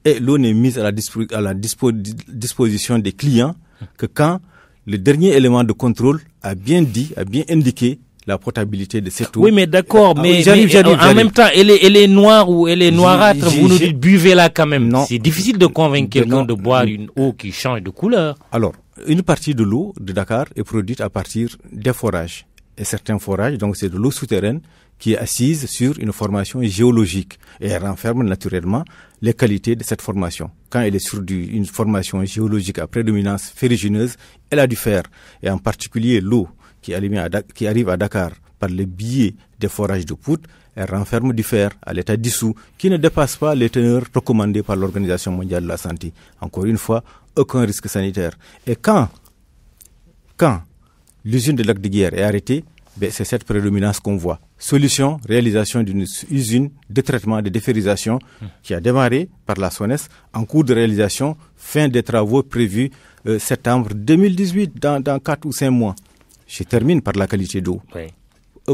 Et l'eau n'est mise à la disposition des clients que quand le dernier élément de contrôle a bien indiqué la potabilité de cette eau. Oui, mais d'accord, mais en même temps, elle est noire ou elle est noirâtre, vous nous dites buvez-la quand même. C'est difficile de convaincre quelqu'un de boire une eau qui change de couleur. Alors, une partie de l'eau de Dakar est produite à partir des forages. Et certains forages, donc c'est de l'eau souterraine qui est assise sur une formation géologique. Et elle renferme naturellement les qualités de cette formation. Quand elle est sur une formation géologique à prédominance ferrugineuse, elle a du fer. Et en particulier l'eau qui arrive à Dakar par le biais des forages de Pout, elle renferme du fer à l'état dissous qui ne dépasse pas les teneurs recommandées par l'Organisation mondiale de la santé. Encore une fois, aucun risque sanitaire. Et quand l'usine de Lac de Guiers est arrêtée, c'est cette prédominance qu'on voit. Solution, réalisation d'une usine de traitement, de déferrisation qui a démarré par la SONES en cours de réalisation, fin des travaux prévus septembre 2018 dans 4 ou 5 mois. Je termine par la qualité d'eau. Oui.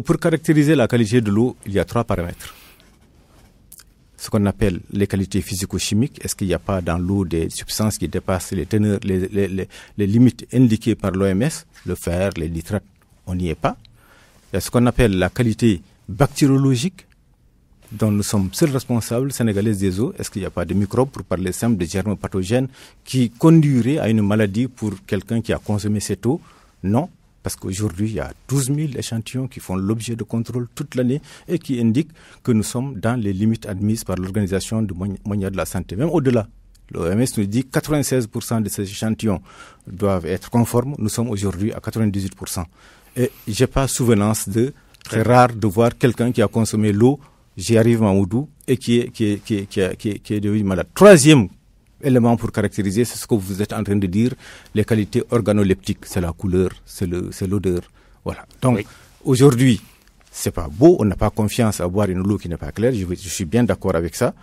Pour caractériser la qualité de l'eau, il y a 3 paramètres. Ce qu'on appelle les qualités physico-chimiques. Est-ce qu'il n'y a pas dans l'eau des substances qui dépassent les teneurs, les limites indiquées par l'OMS, le fer, les nitrates, on n'y est pas. Il y a ce qu'on appelle la qualité bactériologique, dont nous sommes seuls responsables, sénégalaises des eaux. Est-ce qu'il n'y a pas de microbes, pour parler simple, de germes pathogènes qui conduiraient à une maladie pour quelqu'un qui a consommé cette eau? Non. Parce qu'aujourd'hui, il y a 12 000 échantillons qui font l'objet de contrôle toute l'année et qui indiquent que nous sommes dans les limites admises par l'Organisation mondiale de la santé. Même au-delà, l'OMS nous dit que 96% de ces échantillons doivent être conformes. Nous sommes aujourd'hui à 98%. Et je n'ai pas souvenance c'est rare de voir quelqu'un qui a consommé l'eau, j'y arrive Mamoudou, et qui est devenu malade. Troisième élément pour caractériser, c'est ce que vous êtes en train de dire, les qualités organoleptiques, c'est la couleur, c'est l'odeur. Voilà. Donc, aujourd'hui, c'est pas beau, on n'a pas confiance à boire une eau qui n'est pas claire, je suis bien d'accord avec ça.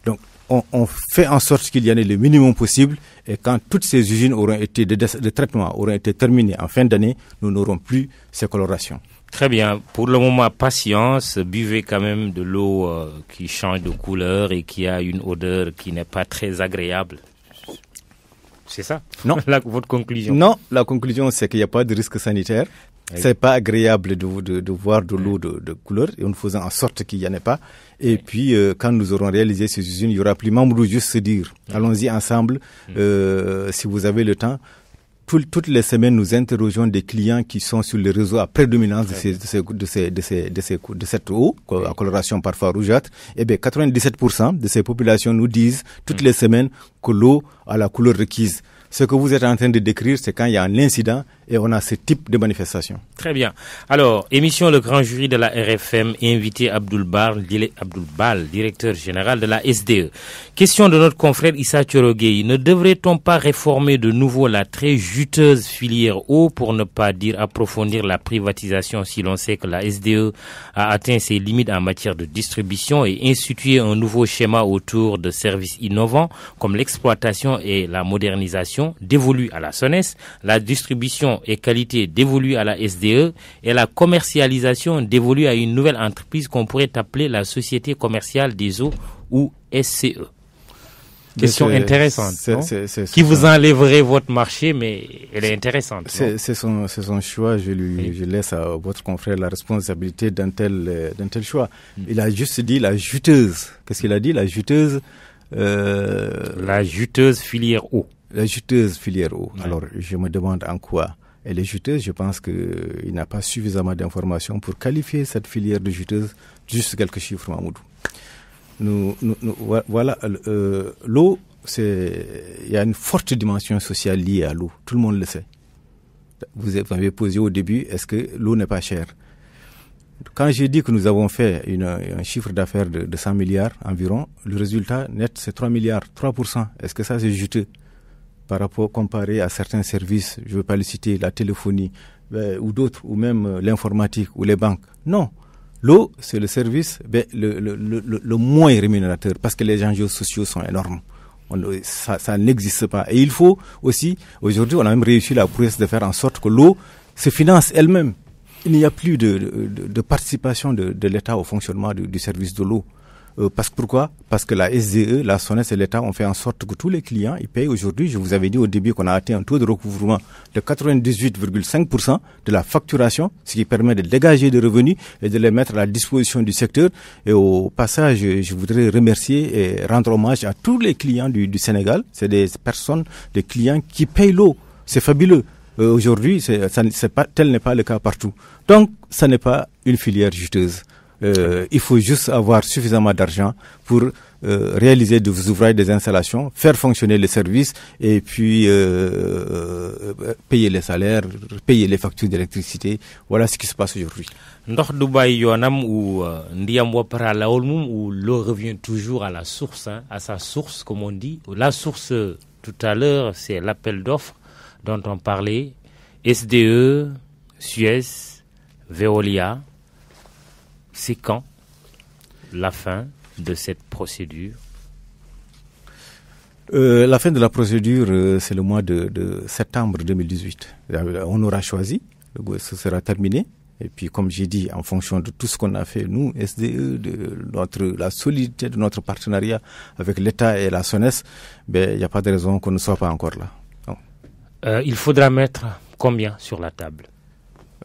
Donc, on fait en sorte qu'il y en ait le minimum possible, et quand toutes ces usines de traitement auront été terminées en fin d'année, nous n'aurons plus ces colorations. Très bien. Pour le moment, patience. Buvez quand même de l'eau qui change de couleur et qui a une odeur qui n'est pas très agréable. C'est ça? Non. Votre conclusion? Non, la conclusion, c'est qu'il n'y a pas de risque sanitaire. Oui. C'est pas agréable de voir de l'eau de couleur, et en faisant en sorte qu'il n'y en ait pas. Et puis, quand nous aurons réalisé ces usines, il y aura plus Mamoudou juste se dire, allons-y ensemble, si vous avez le temps. Toutes les semaines, nous interrogeons des clients qui sont sur les réseaux à prédominance de cette eau, à coloration parfois rougeâtre. Eh bien, 97% de ces populations nous disent toutes les semaines que l'eau a la couleur requise. Ce que vous êtes en train de décrire, c'est quand il y a un incident et on a ce type de manifestation. Très bien. Alors, émission Le Grand Jury de la RFM, invité Abdoul Bal, directeur général de la SDE. Question de notre confrère Issa Thiorogueye. Ne devrait-on pas réformer de nouveau la très juteuse filière eau pour ne pas dire approfondir la privatisation si l'on sait que la SDE a atteint ses limites en matière de distribution et instituer un nouveau schéma autour de services innovants comme l'exploitation et la modernisation dévolue à la SONES, la distribution et qualité dévolue à la SDE et la commercialisation dévolue à une nouvelle entreprise qu'on pourrait appeler la Société commerciale des eaux ou SCE. Question intéressante, qui vous enlèverait votre marché, mais elle est intéressante. C'est son choix, je laisse à votre confrère la responsabilité d'un tel choix. Il a juste dit la juteuse. Qu'est-ce qu'il a dit, la juteuse La juteuse filière eau. La juteuse filière eau. Ouais. Alors, je me demande en quoi elle est juteuse. Je pense qu'il n'a pas suffisamment d'informations pour qualifier cette filière de juteuse. Juste quelques chiffres, Mamoudou. Voilà, l'eau, il y a une forte dimension sociale liée à l'eau. Tout le monde le sait. Vous avez posé au début, est-ce que l'eau n'est pas chère? Quand j'ai dit que nous avons fait un chiffre d'affaires de 100 milliards environ, le résultat net, c'est 3 milliards, 3%. Est-ce que ça, c'est juteux? Par rapport comparé à certains services, je ne veux pas le citer, la téléphonie ou d'autres, ou même l'informatique ou les banques. Non, l'eau, c'est le service le moins rémunérateur parce que les enjeux sociaux sont énormes. Ça n'existe pas. Et il faut aussi, aujourd'hui, on a même réussi la prouesse de faire en sorte que l'eau se finance elle-même. Il n'y a plus de participation de l'État au fonctionnement du service de l'eau. Pourquoi? Parce que la SDE, la SONES et l'État ont fait en sorte que tous les clients, ils payent aujourd'hui. Je vous avais dit au début qu'on a atteint un taux de recouvrement de 98,5% de la facturation, ce qui permet de dégager des revenus et de les mettre à la disposition du secteur. Et au passage, je voudrais remercier et rendre hommage à tous les clients du Sénégal. C'est des personnes, des clients qui payent l'eau. C'est fabuleux. Aujourd'hui, tel n'est pas le cas partout. Donc, ça n'est pas une filière juteuse. Il faut juste avoir suffisamment d'argent pour réaliser des ouvrages, des installations, faire fonctionner les services et puis payer les salaires, payer les factures d'électricité. Voilà ce qui se passe aujourd'hui. Ndox Dubaï Yonam ou Ndiam Wapara Laolmum, où l'eau revient toujours à la source, à sa source, comme on dit. La source, tout à l'heure, c'est l'appel d'offres dont on parlait. SDE, Suez, Veolia, c'est quand la fin de cette procédure? La fin de la procédure, c'est le mois de septembre 2018. On aura choisi, ce sera terminé. Et puis, comme j'ai dit, en fonction de tout ce qu'on a fait, nous, SDE, la solidité de notre partenariat avec l'État et la SONES, il n'y a pas de raison qu'on ne soit pas encore là. Il faudra mettre combien sur la table?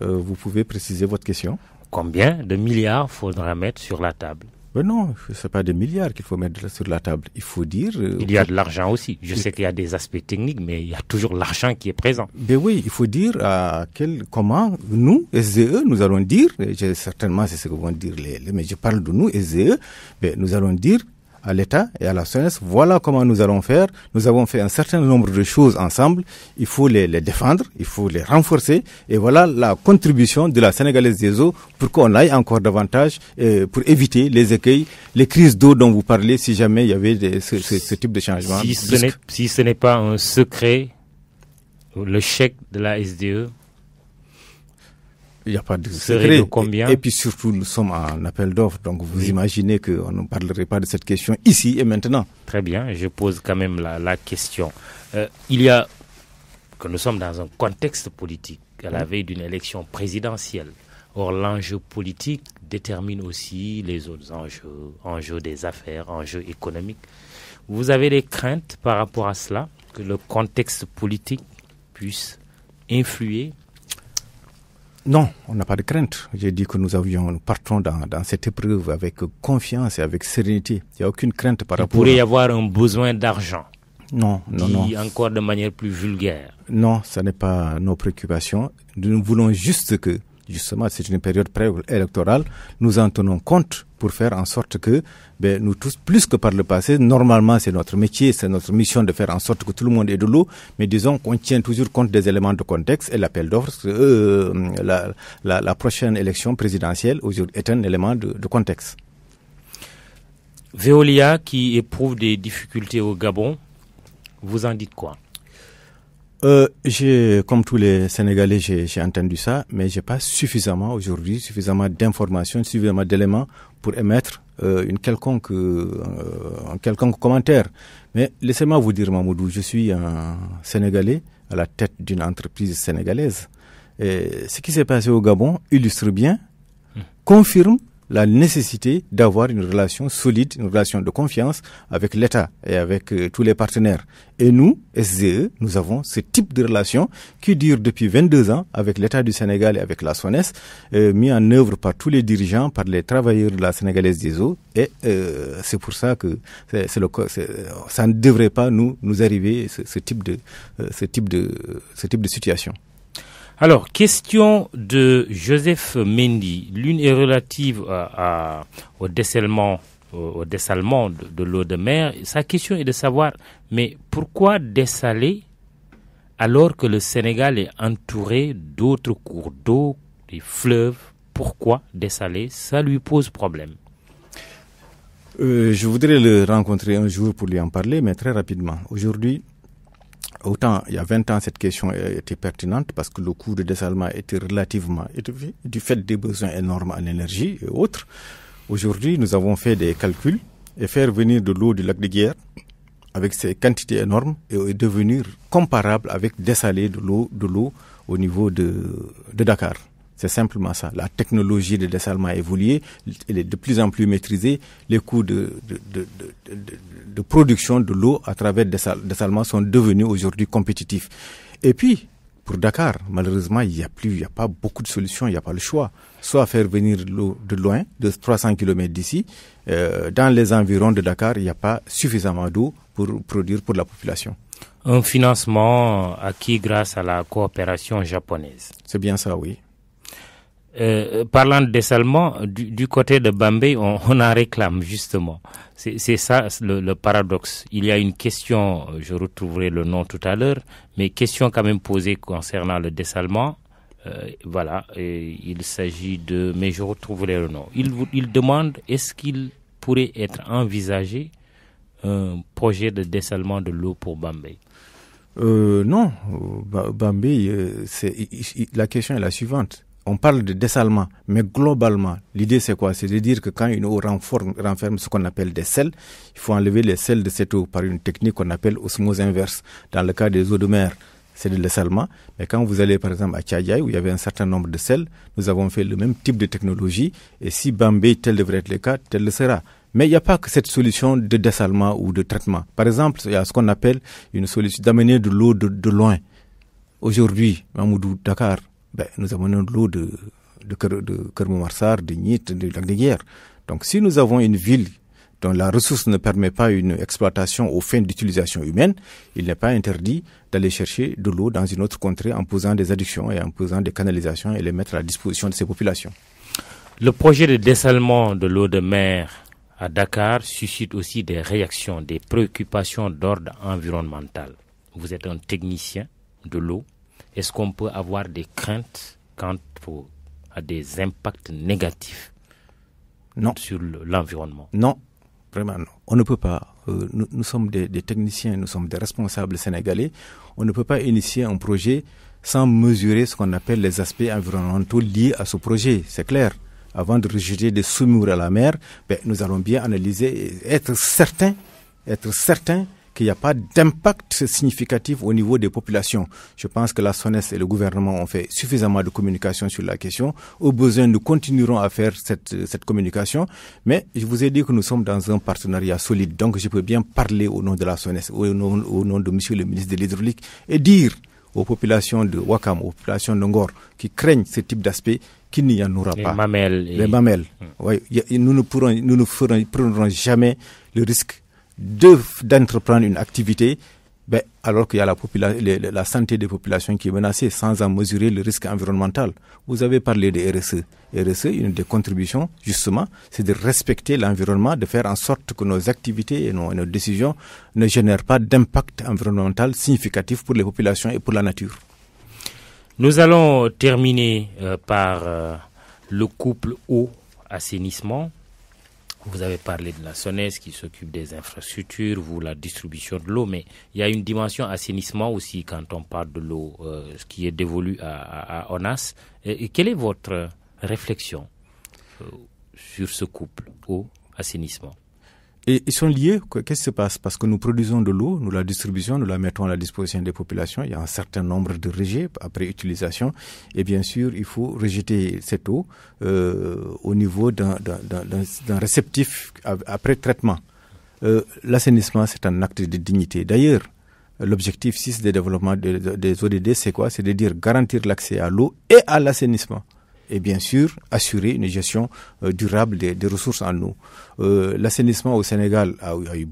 Vous pouvez préciser votre question? Combien de milliards faudra mettre sur la table? Non, ce n'est pas des milliards qu'il faut mettre sur la table. Il faut dire... il y a de l'argent aussi. Je sais qu'il y a des aspects techniques, mais il y a toujours l'argent qui est présent. Oui, il faut dire comment nous, SDE, nous allons dire, certainement c'est ce que vont dire mais je parle de nous, SDE, nous allons dire à l'État et à la SONES, voilà comment nous allons faire. Nous avons fait un certain nombre de choses ensemble. Il faut les défendre, il faut les renforcer. Et voilà la contribution de la Sénégalaise des eaux pour qu'on aille encore davantage, pour éviter les écueils, les crises d'eau dont vous parlez, si jamais il y avait ce type de changement. Si ce n'est pas un secret, le chèque de la SDE, il n'y a pas de secret. De combien? Et puis surtout, nous sommes en appel d'offres. Donc vous imaginez qu'on ne parlerait pas de cette question ici et maintenant. Très bien, je pose quand même la question. Il y a que nous sommes dans un contexte politique à la veille d'une élection présidentielle. Or, l'enjeu politique détermine aussi les autres enjeux des affaires, enjeux économiques. Vous avez des craintes par rapport à cela, que le contexte politique puisse influer? Non, on n'a pas de crainte. J'ai dit que nous partons dans cette épreuve avec confiance et avec sérénité. Il n'y a aucune crainte par rapport. Il pourrait y avoir un besoin d'argent. Non. Encore de manière plus vulgaire. Non, ce n'est pas nos préoccupations. Nous voulons juste que, justement, c'est une période préélectorale, nous en tenons compte pour faire en sorte que nous tous, plus que par le passé, normalement c'est notre métier, c'est notre mission de faire en sorte que tout le monde ait de l'eau, mais disons qu'on tient toujours compte des éléments de contexte et l'appel d'offres, la prochaine élection présidentielle aujourd'hui est un élément de contexte. Veolia qui éprouve des difficultés au Gabon, vous en dites quoi? Comme tous les Sénégalais, j'ai entendu ça, mais j'ai pas suffisamment d'informations, suffisamment d'éléments pour émettre un quelconque commentaire. Mais laissez-moi vous dire, Mamoudou, je suis un Sénégalais à la tête d'une entreprise sénégalaise. Et ce qui s'est passé au Gabon illustre bien, confirme la nécessité d'avoir une relation solide, une relation de confiance avec l'État et avec tous les partenaires. Et nous, SDE, nous avons ce type de relation qui dure depuis 22 ans avec l'État du Sénégal et avec la SONES, mis en œuvre par tous les dirigeants, par les travailleurs de la Sénégalaise des eaux. Et c'est pour ça que ça ne devrait pas nous arriver ce type de situation. Alors, question de Joseph Mendy. L'une est relative au dessalement de l'eau de mer. Sa question est de savoir, mais pourquoi dessaler alors que le Sénégal est entouré d'autres cours d'eau, des fleuves? Pourquoi dessaler? Ça lui pose problème. Je voudrais le rencontrer un jour pour lui en parler, mais très rapidement. Aujourd'hui, autant il y a 20 ans, cette question était pertinente parce que le coût de dessalement était relativement élevé du fait des besoins énormes en énergie et autres. Aujourd'hui, nous avons fait des calculs et faire venir de l'eau du lac de Guiers avec ces quantités énormes est devenir comparable avec dessaler de l'eau au niveau de Dakar. C'est simplement ça. La technologie de dessalement a évolué, elle est de plus en plus maîtrisée. Les coûts de production de l'eau à travers le dessalement sont devenus aujourd'hui compétitifs. Et puis, pour Dakar, malheureusement, il n'y a pas beaucoup de solutions, il n'y a pas le choix. Soit faire venir l'eau de loin, de 300 km d'ici. Dans les environs de Dakar, il n'y a pas suffisamment d'eau pour produire pour la population. Un financement acquis grâce à la coopération japonaise. C'est bien ça, oui. Parlant de dessalement, du côté de Bambey, on en réclame justement. C'est ça le paradoxe. Il y a une question, je retrouverai le nom tout à l'heure, mais question quand même posée concernant le dessalement. Il s'agit de... Mais je retrouverai le nom. Il demande, est-ce qu'il pourrait être envisagé un projet de dessalement de l'eau pour Bambey? Non, Bambey, la question est la suivante. on parle de dessalement, mais globalement, l'idée c'est quoi? C'est de dire que quand une eau renferme ce qu'on appelle des sels, il faut enlever les sels de cette eau par une technique qu'on appelle osmose inverse. Dans le cas des eaux de mer, c'est de dessalement. Mais quand vous allez par exemple à Tchadjaï, où il y avait un certain nombre de sels, nous avons fait le même type de technologie. Et si Bambey, tel devrait être le cas, tel le sera. Mais il n'y a pas que cette solution de dessalement ou de traitement. Par exemple, il y a ce qu'on appelle une solution d'amener de l'eau de loin. Aujourd'hui, Mamoudou, Dakar, nous amenons de l'eau de Kermoumarsar, de Nit, de Lac de Guerre. Donc si nous avons une ville dont la ressource ne permet pas une exploitation aux fins d'utilisation humaine, il n'est pas interdit d'aller chercher de l'eau dans une autre contrée en posant des adductions et en posant des canalisations et les mettre à la disposition de ces populations. Le projet de dessalement de l'eau de mer à Dakar suscite aussi des réactions, des préoccupations d'ordre environnemental. Vous êtes un technicien de l'eau. Est-ce qu'on peut avoir des craintes quant à des impacts négatifs sur l'environnement? Non, vraiment non. On ne peut pas. Nous sommes des techniciens, nous sommes des responsables sénégalais. On ne peut pas initier un projet sans mesurer ce qu'on appelle les aspects environnementaux liés à ce projet. C'est clair. Avant de rejeter des semours à la mer, nous allons bien analyser et être certain qu'il n'y a pas d'impact significatif au niveau des populations. Je pense que la SONES et le gouvernement ont fait suffisamment de communication sur la question. Au besoin, nous continuerons à faire cette communication. Mais je vous ai dit que nous sommes dans un partenariat solide. Donc, je peux bien parler au nom de la SONES, au nom de monsieur le ministre de l'Hydraulique et dire aux populations de Ouakam, aux populations de Ngor qui craignent ce type d'aspect qu'il n'y en aura pas. Les mamelles. Oui, nous ne prendrons jamais le risque d'entreprendre une activité alors qu'il y a la santé des populations qui est menacée sans en mesurer le risque environnemental. Vous avez parlé de RSE. RSE, une des contributions, justement, c'est de respecter l'environnement, de faire en sorte que nos activités et nos décisions ne génèrent pas d'impact environnemental significatif pour les populations et pour la nature. Nous allons terminer par le couple eau-assainissement. Vous avez parlé de la SONES qui s'occupe des infrastructures, vous la distribution de l'eau, mais il y a une dimension assainissement aussi quand on parle de l'eau qui est dévolue à ONAS. Et quelle est votre réflexion sur ce couple eau-assainissement? Et ils sont liés. Qu'est-ce qui se passe? Parce que nous produisons de l'eau, nous la distribuons, nous la mettons à la disposition des populations. Il y a un certain nombre de rejets après utilisation. Et bien sûr, il faut rejeter cette eau au niveau d'un réceptif après traitement. L'assainissement, c'est un acte de dignité. D'ailleurs, l'objectif 6 des développements des ODD, c'est quoi? C'est de dire garantir l'accès à l'eau et à l'assainissement. Et bien sûr, assurer une gestion durable des ressources en eau. L'assainissement au Sénégal a eu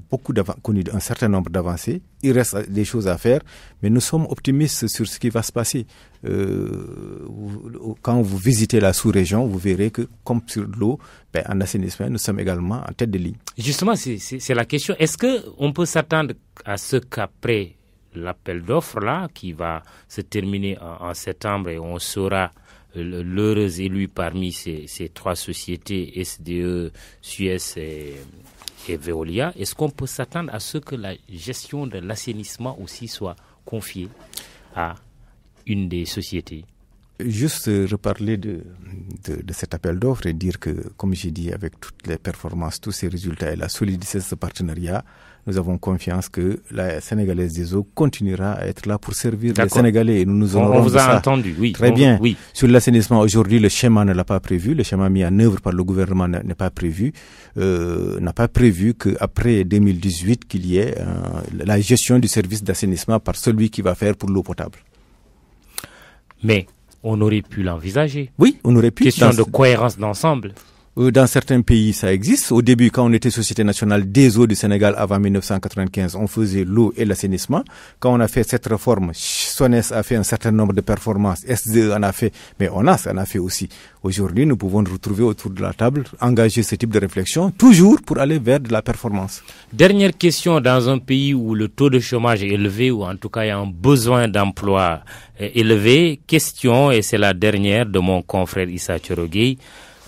connu un certain nombre d'avancées. Il reste des choses à faire, mais nous sommes optimistes sur ce qui va se passer. Quand vous visitez la sous-région, vous verrez que, comme sur l'eau, en assainissement, nous sommes également en tête de ligne. Justement, c'est la question. Est-ce qu'on peut s'attendre à ce qu'après l'appel d'offres là, qui va se terminer en septembre et on saura l'heureux élu parmi ces trois sociétés, SDE, Suez et Veolia, est-ce qu'on peut s'attendre à ce que la gestion de l'assainissement aussi soit confiée à une des sociétés? Juste reparler de cet appel d'offres et dire que, comme j'ai dit, avec toutes les performances, tous ces résultats et la solidité de ce partenariat, nous avons confiance que la Sénégalaise des eaux continuera à être là pour servir les Sénégalais. Et nous honorons on vous a ça. Entendu, oui. Très bien. Oui. Sur l'assainissement, aujourd'hui, le schéma ne l'a pas prévu. Le schéma mis en œuvre par le gouvernement n'est pas prévu. N'a pas prévu qu'après 2018, qu'il y ait la gestion du service d'assainissement par celui qui va faire pour l'eau potable. Mais on aurait pu l'envisager. Oui, on aurait pu. Question de cohérence d'ensemble. Dans certains pays, ça existe. Au début, quand on était Société nationale des eaux du Sénégal avant 1995, on faisait l'eau et l'assainissement. Quand on a fait cette réforme, SONES a fait un certain nombre de performances, SDE en a fait, mais ONAS en a fait aussi. Aujourd'hui, nous pouvons nous retrouver autour de la table, engager ce type de réflexion, toujours pour aller vers de la performance. Dernière question, dans un pays où le taux de chômage est élevé, ou en tout cas il y a un besoin d'emploi élevé, question, et c'est la dernière de mon confrère Issa Thioro-Gueye,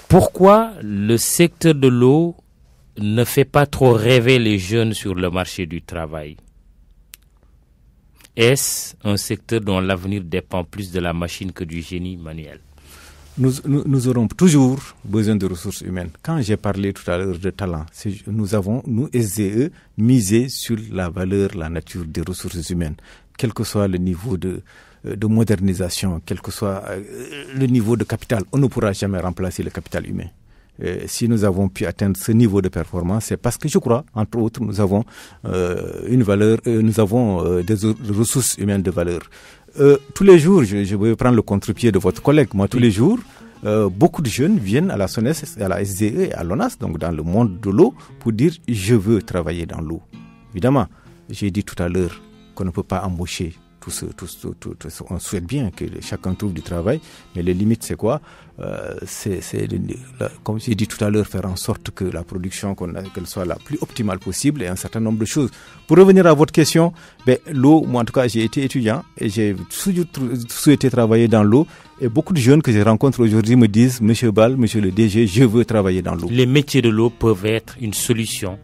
pourquoi le secteur de l'eau ne fait pas trop rêver les jeunes sur le marché du travail? Est-ce un secteur dont l'avenir dépend plus de la machine que du génie manuel? Nous aurons toujours besoin de ressources humaines. Quand j'ai parlé tout à l'heure de talent, nous SDE, misé sur la valeur, la nature des ressources humaines, quel que soit le niveau de modernisation, quel que soit le niveau de capital. On ne pourra jamais remplacer le capital humain. Si nous avons pu atteindre ce niveau de performance, c'est parce que je crois, entre autres, nous avons une valeur, nous avons des ressources humaines de valeur. Tous les jours, je vais prendre le contre-pied de votre collègue. Moi, tous les jours, beaucoup de jeunes viennent à la SONES, à la SDE et à l'ONAS, donc dans le monde de l'eau, pour dire « je veux travailler dans l'eau ». Évidemment, j'ai dit tout à l'heure qu'on ne peut pas embaucher. On souhaite bien que chacun trouve du travail, mais les limites, c'est quoi? Comme j'ai dit tout à l'heure, faire en sorte que la production, qu'elle soit la plus optimale possible et un certain nombre de choses. Pour revenir à votre question, l'eau, moi en tout cas, j'ai été étudiant et j'ai souhaité travailler dans l'eau. Et beaucoup de jeunes que je rencontre aujourd'hui me disent, Monsieur Bal, Monsieur le DG, je veux travailler dans l'eau. Les métiers de l'eau peuvent être une solution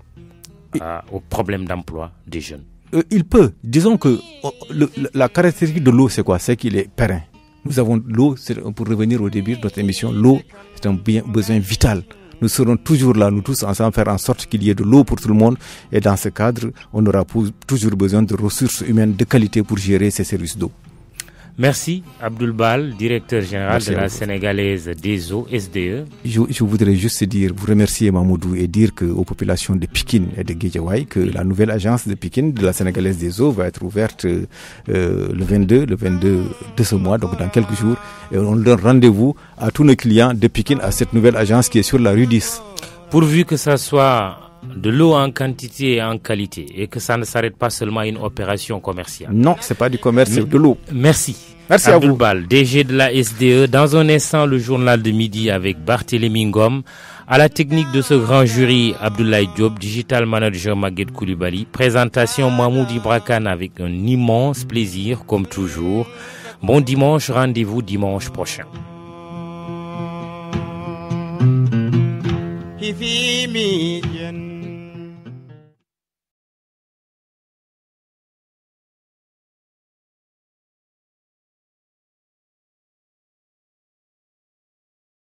au problème d'emploi des jeunes. Il peut. Disons que la caractéristique de l'eau, c'est quoi? C'est qu'il est périn. Nous avons l'eau, pour revenir au début de notre émission, l'eau, c'est un besoin vital. Nous serons toujours là, nous tous ensemble, faire en sorte qu'il y ait de l'eau pour tout le monde. Et dans ce cadre, on aura toujours besoin de ressources humaines de qualité pour gérer ces services d'eau. Merci Abdoul Bal, directeur général de la Sénégalaise des eaux, SDE. Je voudrais juste vous remercier Mamoudou et dire aux populations de Pikine et de Guédiawaye que la nouvelle agence de Pikine de la Sénégalaise des eaux va être ouverte le 22 de ce mois, donc dans quelques jours. Et on donne rendez-vous à tous nos clients de Pikine à cette nouvelle agence qui est sur la rue 10. Pourvu que ça soit de l'eau en quantité et en qualité et que ça ne s'arrête pas seulement à une opération commerciale. Non, c'est pas du commerce, c'est de l'eau. Merci. Merci à vous. Abdoul Bal, DG de la SDE. Dans un instant, le journal de midi avec Barthélémy Ngom. À la technique de ce grand jury, Abdoulaye Diop, digital manager Maguette Koulibaly. Présentation Mahmoud Ibrakan avec un immense plaisir, comme toujours. Bon dimanche, rendez-vous dimanche prochain. If he